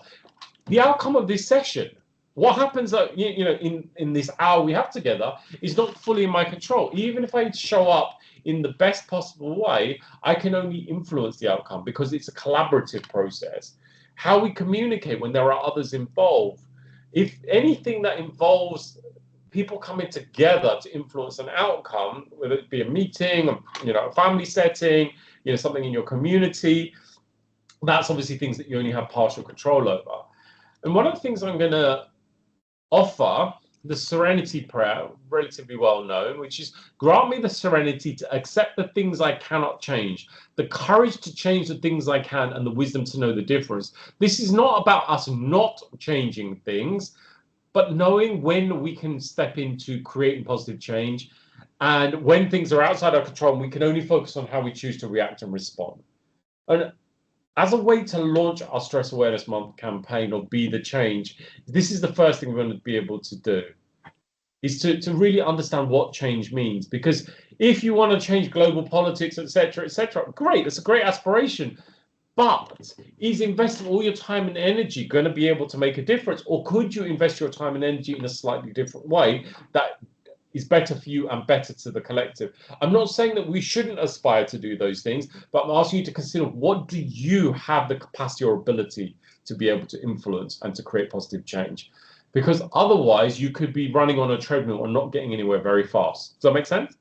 The outcome of this session, what happens that, you know, in this hour we have together is not fully in my control. Even if I show up in the best possible way, I can only influence the outcome because it's a collaborative process. How we communicate when there are others involved. If anything that involves people coming together to influence an outcome, whether it be a meeting, you know, a family setting, you know, something in your community, that's obviously things that you only have partial control over. And one of the things I'm going to offer, the serenity prayer, relatively well known, which is grant me the serenity to accept the things I cannot change, the courage to change the things I can, and the wisdom to know the difference. This is not about us not changing things, but knowing when we can step into creating positive change and when things are outside our control, we can only focus on how we choose to react and respond. And as a way to launch our Stress Awareness Month campaign, or Be the Change, this is the first thing we're going to be able to do, is to really understand what change means. Because if you want to change global politics, etc., great, that's a great aspiration. But is investing all your time and energy going to be able to make a difference? Or could you invest your time and energy in a slightly different way that is better for you and better to the collective? I'm not saying that we shouldn't aspire to do those things, but I'm asking you to consider, what do you have the capacity or ability to be able to influence and to create positive change? because otherwise you could be running on a treadmill and not getting anywhere very fast. Does that make sense?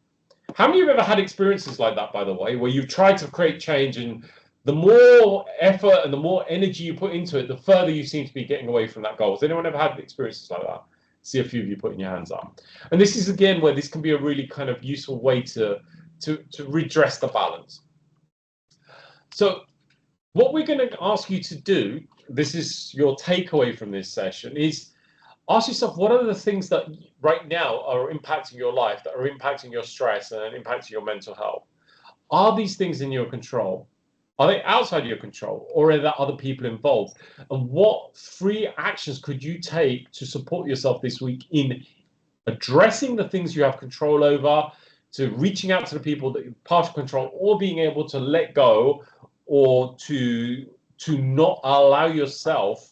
How many of you have ever had experiences like that, by the way, where you've tried to create change, and the more effort and the more energy you put into it, the further you seem to be getting away from that goal? Has anyone ever had experiences like that? See a few of you putting your hands up. And this is, again, where this can be a really kind of useful way to redress the balance. So what we're going to ask you to do, this is your takeaway from this session, is ask yourself, what are the things that right now are impacting your life, that are impacting your stress and impacting your mental health? Are these things in your control? Are they outside your control, or are there other people involved? And what 3 actions could you take to support yourself this week in addressing the things you have control over, to reaching out to the people that you have partial control, or being able to let go, or to not allow yourself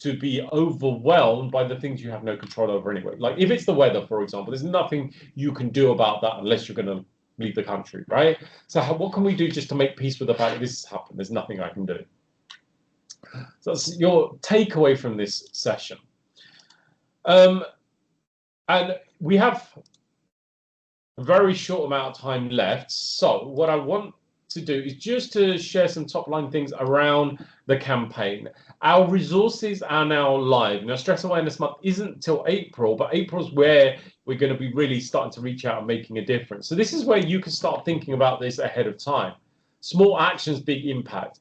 to be overwhelmed by the things you have no control over anyway? Like if it's the weather, for example, there's nothing you can do about that unless you're going to leave the country, right? So what can we do just to make peace with the fact that this has happened? There's nothing I can do. So that's your takeaway from this session. And we have a very short amount of time left. So what I want to do is just to share some top line things around the campaign. Our resources are now live. Now, Stress Awareness Month isn't till April, but April's where we're going to be really starting to reach out and making a difference. So this is where you can start thinking about this ahead of time. Small actions, big impact.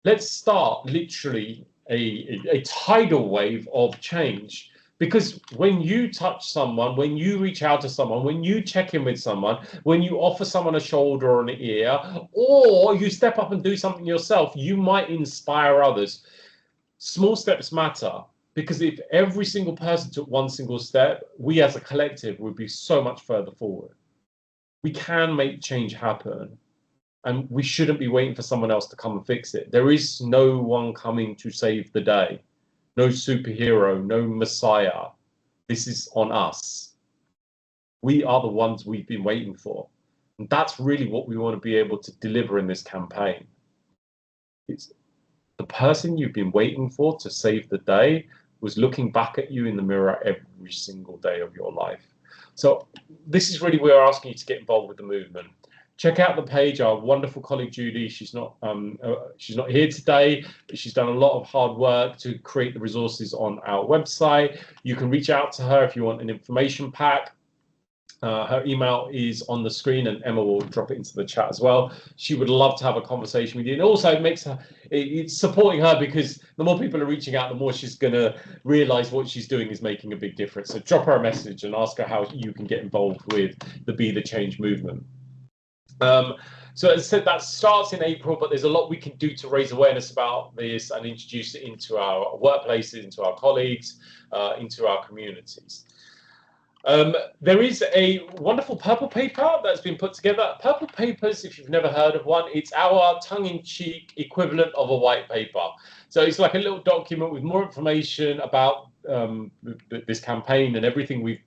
Let's start literally a tidal wave of change. Because when you touch someone, when you reach out to someone, when you check in with someone, when you offer someone a shoulder or an ear, or you step up and do something yourself, you might inspire others. Small steps matter, because if every single person took one single step, we as a collective would be so much further forward. We can make change happen, and we shouldn't be waiting for someone else to come and fix it. There is no one coming to save the day. No superhero, no messiah. This is on us. We are the ones we've been waiting for. And that's really what we want to be able to deliver in this campaign. It's the person you've been waiting for to save the day was looking back at you in the mirror every single day of your life. So this is really where we're asking you to get involved with the movement. Check out the page. Our wonderful colleague Judy, she's not here today, but she's done a lot of hard work to create the resources on our website. You can reach out to her if you want an information pack. Her email is on the screen, and Emma will drop it into the chat as well. She would love to have a conversation with you, and also it's supporting her, because the more people are reaching out, the more she's going to realize what she's doing is making a big difference. So drop her a message and ask her how you can get involved with the Be the Change movement. So as I said, that starts in April, but there's a lot we can do to raise awareness about this and introduce it into our workplaces, into our colleagues, into our communities. There is a wonderful purple paper that's been put together. Purple papers, if you've never heard of one, it's our tongue-in-cheek equivalent of a white paper. So it's like a little document with more information about this campaign and everything we've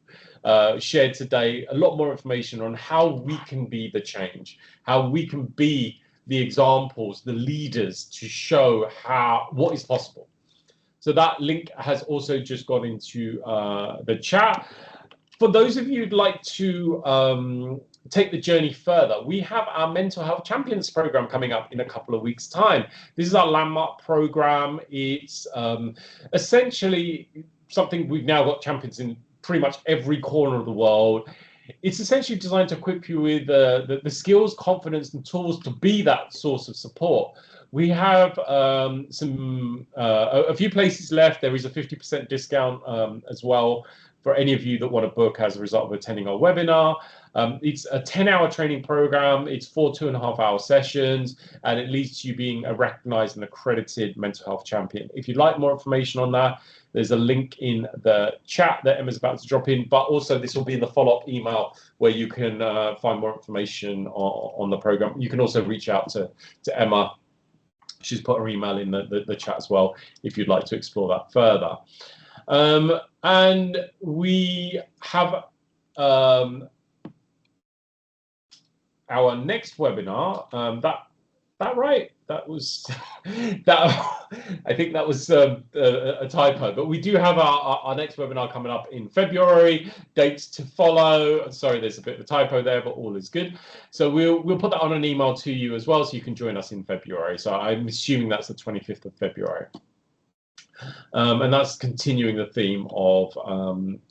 shared today, a lot more information on how we can be the change, how we can be the examples, the leaders to show what is possible. So that link has also just gone into the chat. For those of you who'd like to take the journey further, we have our Mental Health Champions program coming up in a couple of weeks' time. This is our landmark program. It's essentially something we've now got champions in pretty much every corner of the world. It's essentially designed to equip you with the skills, confidence, and tools to be that source of support. We have a few places left. There is a 50% discount as well for any of you that want to book as a result of attending our webinar. It's a 10-hour training program. It's 4 2.5-hour sessions, and it leads to you being a recognized and accredited mental health champion. If you'd like more information on that, there's a link in the chat that Emma's about to drop in, but also this will be in the follow-up email where you can find more information on the program. You can also reach out to Emma. She's put her email in the chat as well if you'd like to explore that further. And we have our next webinar that that right? That was that. I think that was a typo. But we do have our next webinar coming up in February. Dates to follow. Sorry, there's a bit of a typo there, but all is good. So we'll put that on an email to you as well, so you can join us in February. So I'm assuming that's the 25th of February. And that's continuing the theme of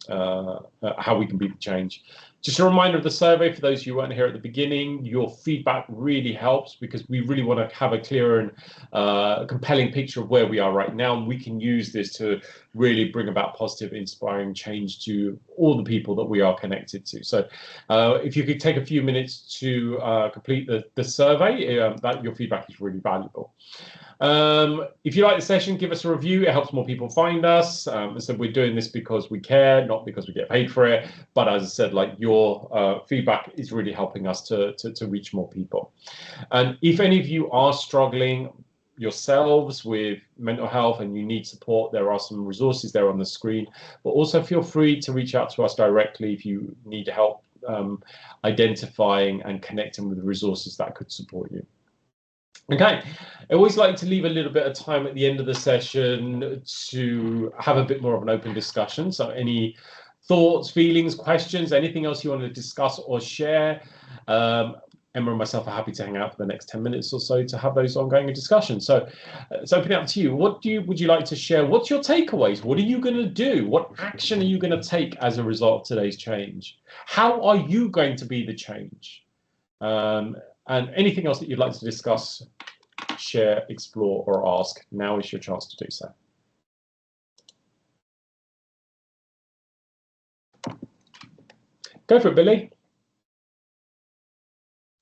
how we can beat the change. Just a reminder of the survey for those who weren't here at the beginning. Your feedback really helps because we really want to have a clear and compelling picture of where we are right now. And we can use this to really bring about positive, inspiring change to all the people that we are connected to. So if you could take a few minutes to complete the survey, that your feedback is really valuable. If you like the session, give us a review. It helps more people find us. So we're doing this because we care, not because we get paid for it. But as I said, like your feedback is really helping us to reach more people. And if any of you are struggling yourselves with mental health and you need support, there are some resources there on the screen. But also feel free to reach out to us directly if you need help identifying and connecting with the resources that could support you. Okay, I always like to leave a little bit of time at the end of the session to have a bit more of an open discussion. So any thoughts, feelings, questions, anything else you want to discuss or share, Emma and myself are happy to hang out for the next 10 minutes or so to have those ongoing discussions. So it's opening up to you. What would you like to share? What's your takeaways? What are you going to do? What action are you going to take as a result of today's change? How are you going to be the change? And anything else that you'd like to discuss, share, explore, or ask, now is your chance to do so. Go for it, Billy.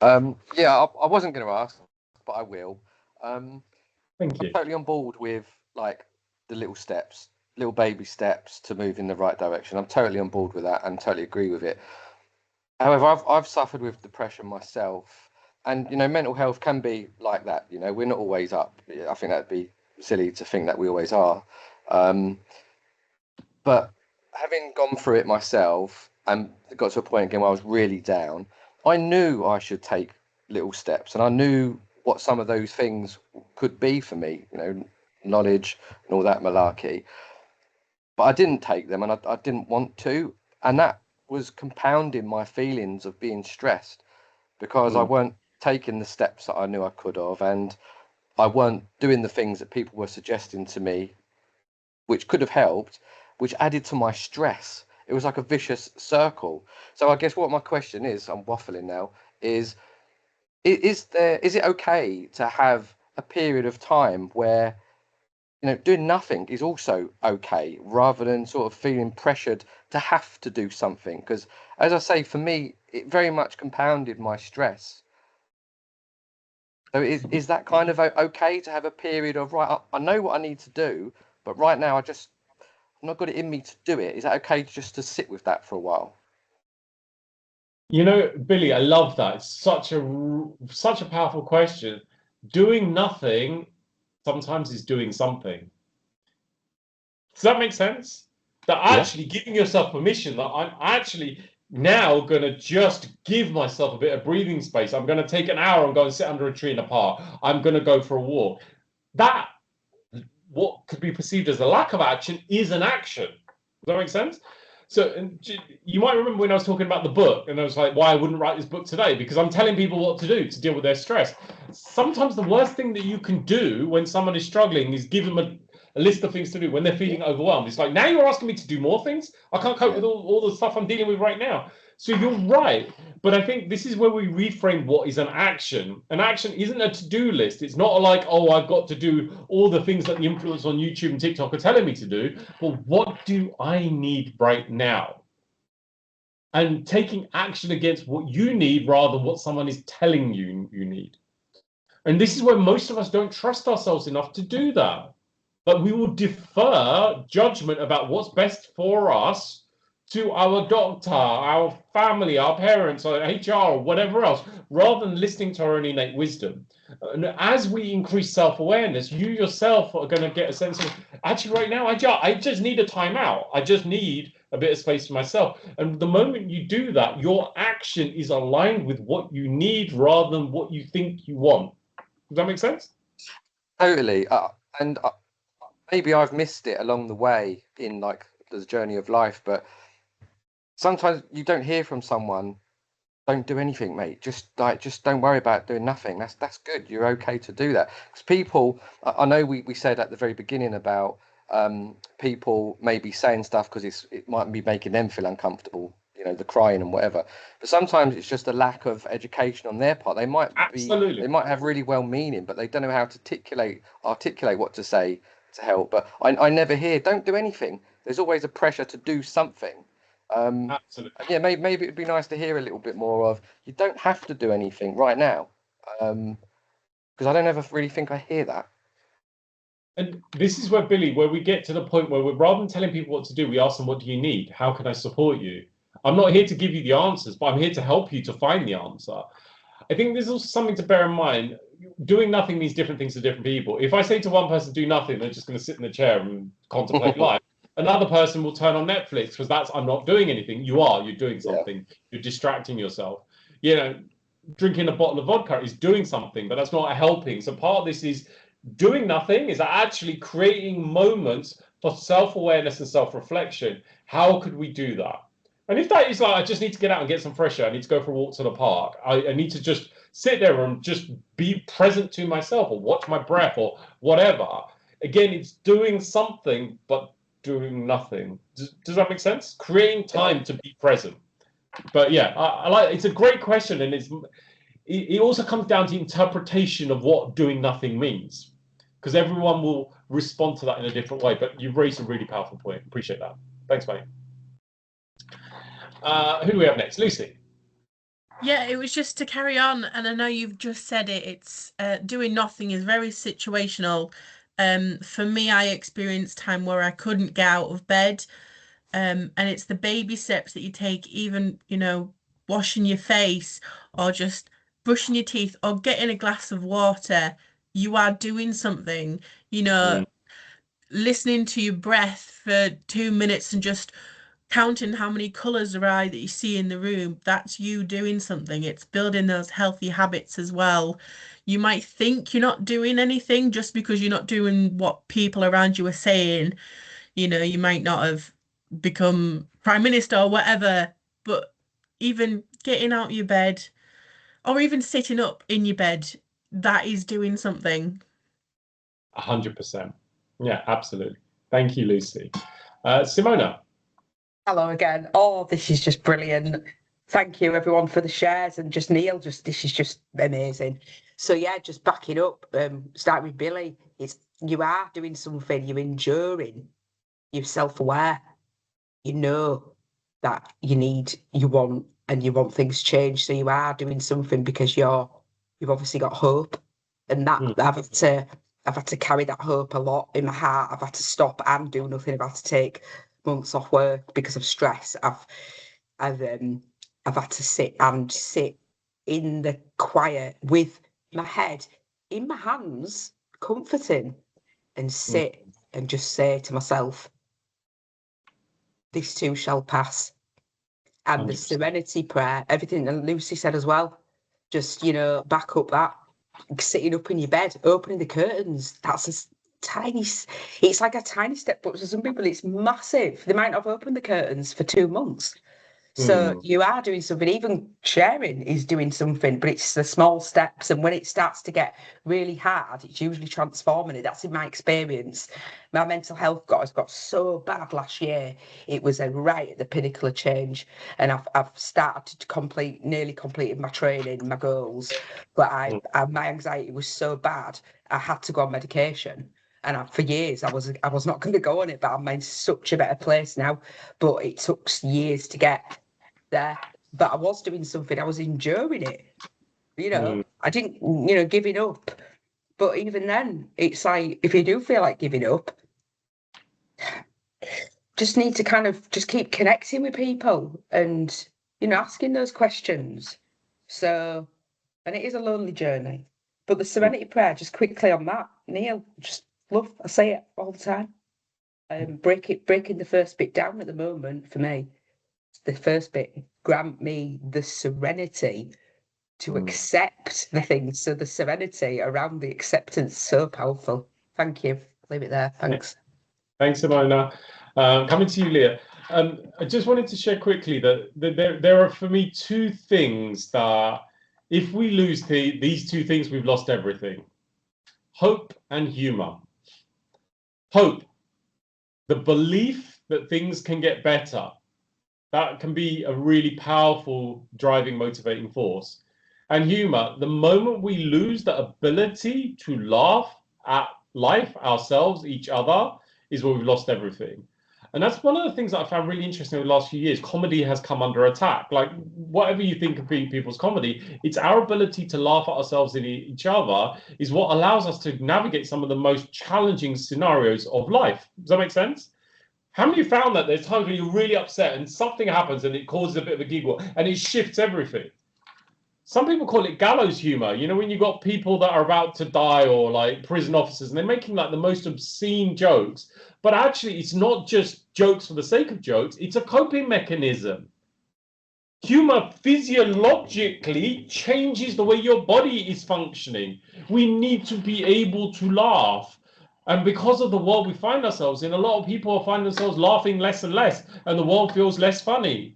Yeah, I wasn't going to ask, but I will. Thank you. I'm totally on board with like the little steps, little baby steps to move in the right direction. I'm totally on board with that and totally agree with it. However, I've suffered with depression myself. And, you know, mental health can be like that. You know, we're not always up. I think that'd be silly to think that we always are. But having gone through it myself and got to a point again where I was really down, I knew I should take little steps. And I knew what some of those things could be for me, you know, knowledge and all that malarkey. But I didn't take them and I didn't want to. And that was compounding my feelings of being stressed because I weren't taking the steps that I knew I could have, and I weren't doing the things that people were suggesting to me, which could have helped, which added to my stress. It was like a vicious circle. So I guess what my question is, I'm waffling now, is it okay to have a period of time where, you know, doing nothing is also okay, rather than sort of feeling pressured to have to do something? Because as I say, for me, it very much compounded my stress. So is that kind of okay to have a period of, right, I know what I need to do, but right now I've not got it in me to do it. Is that okay just to sit with that for a while? You know, Billy, I love that. It's such a powerful question. Doing nothing sometimes is doing something. Does that make sense? That actually giving yourself permission that I'm actually now going to just give myself a bit of breathing space. I'm going to take an hour and go and sit under a tree in a park. I'm going to go for a walk. That, what could be perceived as a lack of action, is an action. Does that make sense? So you might remember when I was talking about the book and I was like, why I wouldn't write this book today, because I'm telling people what to do to deal with their stress. Sometimes the worst thing that you can do when someone is struggling is give them a list of things to do when they're feeling overwhelmed. It's like, now you're asking me to do more things? I can't cope with all the stuff I'm dealing with right now. So you're right. But I think this is where we reframe what is an action. An action isn't a to-do list. It's not like, oh, I've got to do all the things that the influencers on YouTube and TikTok are telling me to do. But what do I need right now? And taking action against what you need rather than what someone is telling you you need. And this is where most of us don't trust ourselves enough to do that. But we will defer judgment about what's best for us to our doctor, our family, our parents, or HR, or whatever else, rather than listening to our own innate wisdom. And as we increase self-awareness, you yourself are going to get a sense of, actually right now, I just need a timeout. I just need a bit of space for myself. And the moment you do that, your action is aligned with what you need rather than what you think you want. Does that make sense? Totally. And maybe I've missed it along the way in like the journey of life, but sometimes you don't hear from someone. Don't do anything, mate. Just don't worry about doing nothing. That's good. You're okay to do that. Because people, I know we said at the very beginning about people maybe saying stuff because it might be making them feel uncomfortable, you know, the crying and whatever. But sometimes it's just a lack of education on their part. They might have really well meaning, but they don't know how to articulate what to say to help. But I never hear, don't do anything. There's always a pressure to do something. Absolutely. Yeah, maybe it'd be nice to hear a little bit more of, you don't have to do anything right now, because I don't ever really think I hear that. And this is where, Billy, where we get to the point where rather than telling people what to do, we ask them, what do you need? How can I support you? I'm not here to give you the answers, but I'm here to help you to find the answer. I think there's also something to bear in mind. Doing nothing means different things to different people. If I say to one person, do nothing, they're just going to sit in the chair and contemplate life. Another person will turn on Netflix because I'm not doing anything. You're doing something. Yeah. You're distracting yourself. You know, drinking a bottle of vodka is doing something, but that's not helping. So part of this is doing nothing is actually creating moments for self-awareness and self-reflection. How could we do that? And if that is like, I just need to get out and get some fresh air, I need to go for a walk to the park, I need to just sit there and just be present to myself or watch my breath or whatever. Again, it's doing something, but doing nothing. Does that make sense? Creating time to be present. But yeah, I like, it's a great question, and it also comes down to interpretation of what doing nothing means, because everyone will respond to that in a different way. But you've raised a really powerful point. Appreciate that. Thanks, mate. Who do we have next? Lucy. Yeah, it was just to carry on, and I know you've just said it. It's doing nothing is very situational. For me, I experienced time where I couldn't get out of bed, and it's the baby steps that you take, even, you know, washing your face or just brushing your teeth or getting a glass of water. You are doing something, you know, listening to your breath for 2 minutes and just counting how many colours there are that you see in the room. That's you doing something. It's building those healthy habits as well. You might think you're not doing anything just because you're not doing what people around you are saying. You know, you might not have become prime minister or whatever, but even getting out of your bed or even sitting up in your bed, that is doing something. 100%. Yeah, absolutely. Thank you, Lucy. Simona. Hello again. Oh, this is just brilliant. Thank you everyone for the shares, and just Neil, this is just amazing. So yeah, just backing up, start with Billy. You are doing something, you're enduring, you're self-aware, you know that you want things changed. So you are doing something because you've obviously got hope. And that I've had to carry that hope a lot in my heart. I've had to stop and do nothing. I've had to take months off work because of stress. I've had to sit in the quiet with my head in my hands, comforting, and sit and just say to myself, this too shall pass. And 100%. The serenity prayer, everything that Lucy said as well, just, you know, back up that, sitting up in your bed, opening the curtains, it's like a tiny step, but for some people it's massive. They might not have opened the curtains for 2 months. So you are doing something. Even sharing is doing something, but it's the small steps. And when it starts to get really hard, it's usually transforming it. That's in my experience. My mental health got so bad last year. It was right at the pinnacle of change. And I've started to nearly completed my training, my goals. But my anxiety was so bad, I had to go on medication. And for years, I was not going to go on it, but I'm in such a better place now. But it took years to get there. But I was doing something. I was enduring it. You know, I didn't, giving up. But even then, it's like, if you do feel like giving up, just need to kind of just keep connecting with people and, asking those questions. So, and it is a lonely journey. But the serenity prayer, just quickly on that, Neil, I say it all the time. Breaking the first bit down at the moment for me. The first bit, grant me the serenity to accept the things. So the serenity around the acceptance is so powerful. Thank you. Leave it there. Thanks. Thanks, Simona. Coming to you, Leah. I just wanted to share quickly that there are, for me, two things that if we lose these two things, we've lost everything. Hope and humor. Hope, the belief that things can get better. That can be a really powerful driving, motivating force. And humor, the moment we lose the ability to laugh at life, ourselves, each other, is where we've lost everything. And that's one of the things that I found really interesting over the last few years. Comedy has come under attack. Like, whatever you think of people's comedy, it's our ability to laugh at ourselves and each other is what allows us to navigate some of the most challenging scenarios of life. Does that make sense? How many of you found that there's times when you're really upset and something happens and it causes a bit of a giggle and it shifts everything? Some people call it gallows humor. You know, when you've got people that are about to die or like prison officers and they're making like the most obscene jokes, but actually it's not just jokes for the sake of jokes, it's a coping mechanism. Humor physiologically changes the way your body is functioning. We need to be able to laugh. And because of the world we find ourselves in, a lot of people find themselves laughing less and less, and the world feels less funny.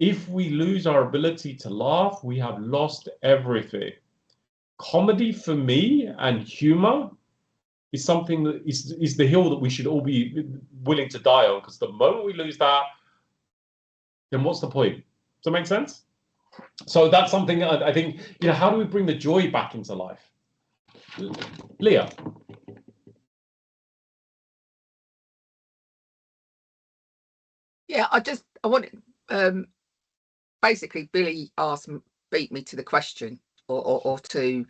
If we lose our ability to laugh, we have lost everything. Comedy for me and humor is something that is the hill that we should all be willing to die on, because the moment we lose that, then what's the point? Does that make sense? So that's something that I think, you know, how do we bring the joy back into life? Leah. Yeah, I want basically Billy beat me to the question or to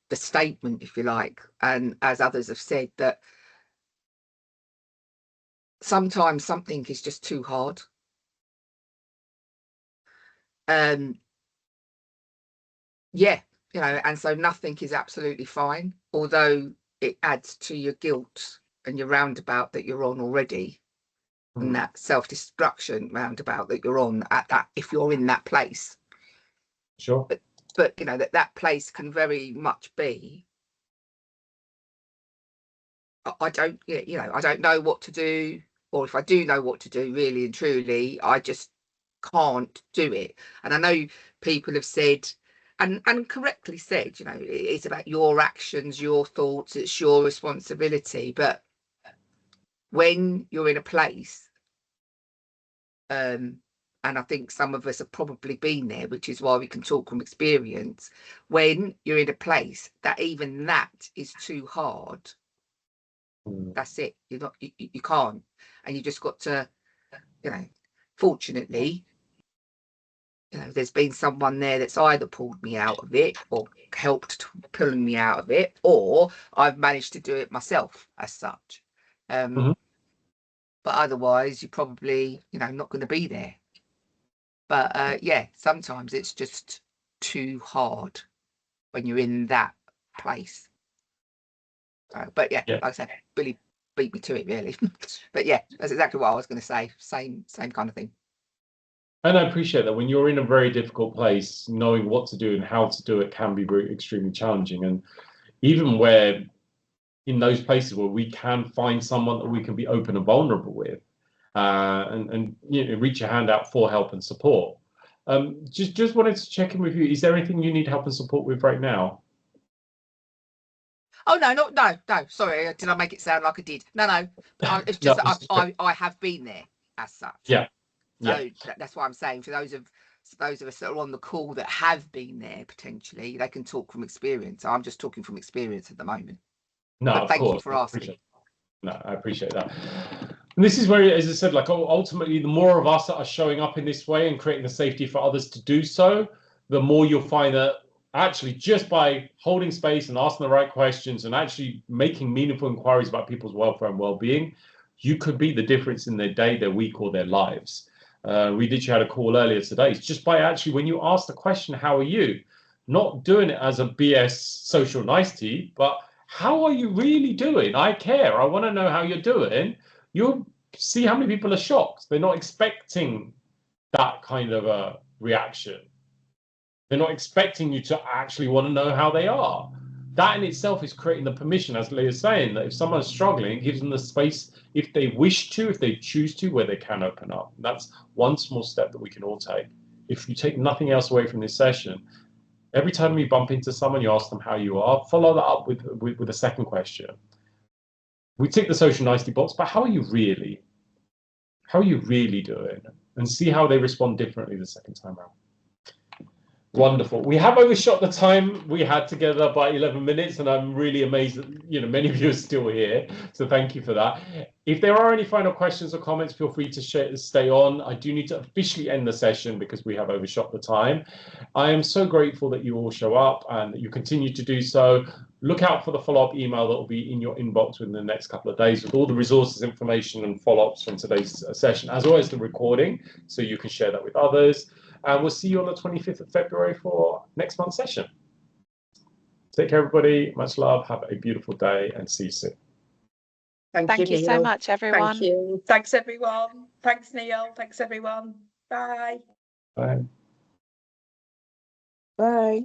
the statement, if you like, and as others have said, that sometimes something is just too hard. Yeah, you know, and so nothing is absolutely fine, although it adds to your guilt and your roundabout that you're on already. And that self-destruction roundabout that you're on at that, if you're in that place. Sure. But you know, that place can very much be, I don't know what to do, or if I do know what to do, really and truly, I just can't do it. And I know people have said, and correctly said, you know, it's about your actions, your thoughts, it's your responsibility. But when you're in a place, and I think some of us have probably been there, which is why we can talk from experience, when you're in a place that even that is too hard, that's it. You can't, and you just got to, you know, fortunately, you know, there's been someone there that's either pulled me out of it or helped pulling me out of it, or I've managed to do it myself as such. But otherwise, you're probably, you know, not going to be there. But yeah, sometimes it's just too hard when you're in that place. But yeah, like I said, Billy beat me to it, really. But yeah, that's exactly what I was going to say. Same kind of thing. And I appreciate that when you're in a very difficult place, knowing what to do and how to do it can be very extremely challenging. And even where in those places where we can find someone that we can be open and vulnerable with, and you know, reach your hand out for help and support. Just wanted to check in with you. Is there anything you need help and support with right now? Oh no. Sorry, did I make it sound like I did? No. It's just I have been there as such. Yeah. So that's what I'm saying. For those of us that are on the call that have been there, potentially, they can talk from experience. I'm just talking from experience at the moment. No, but of thank course. you for asking. I appreciate that. And this is where, as I said, like ultimately, the more of us that are showing up in this way and creating the safety for others to do so, the more you'll find that actually just by holding space and asking the right questions and actually making meaningful inquiries about people's welfare and well-being, you could be the difference in their day, their week, or their lives. We literally had a call earlier today. It's just by actually, when you ask the question, how are you? Not doing it as a BS social nicety, but how are you really doing? I care. I want to know how you're doing. You'll see how many people are shocked. They're not expecting that kind of a reaction. They're not expecting you to actually want to know how they are. That in itself is creating the permission, as Leah's saying, that if someone's struggling, it gives them the space, if they wish to, if they choose to, where they can open up. That's one small step that we can all take. If you take nothing else away from this session, every time you bump into someone, you ask them how you are, follow that up with a second question. We tick the social nicety box, but how are you really? How are you really doing? And see how they respond differently the second time around. Wonderful. We have overshot the time we had together by 11 minutes, and I'm really amazed that many of you are still here. So thank you for that. If there are any final questions or comments, feel free to stay on. I do need to officially end the session because we have overshot the time. I am so grateful that you all show up and that you continue to do so. Look out for the follow-up email that will be in your inbox within the next couple of days with all the resources, information, and follow-ups from today's session, as well as the recording, so you can share that with others. And we'll see you on the 25th of February for next month's session. Take care, everybody. Much love. Have a beautiful day and see you soon. Thank you so Neil. much, everyone. Thank you. Thanks, everyone. Thanks, Neil. Thanks, everyone. Bye. Bye. Bye.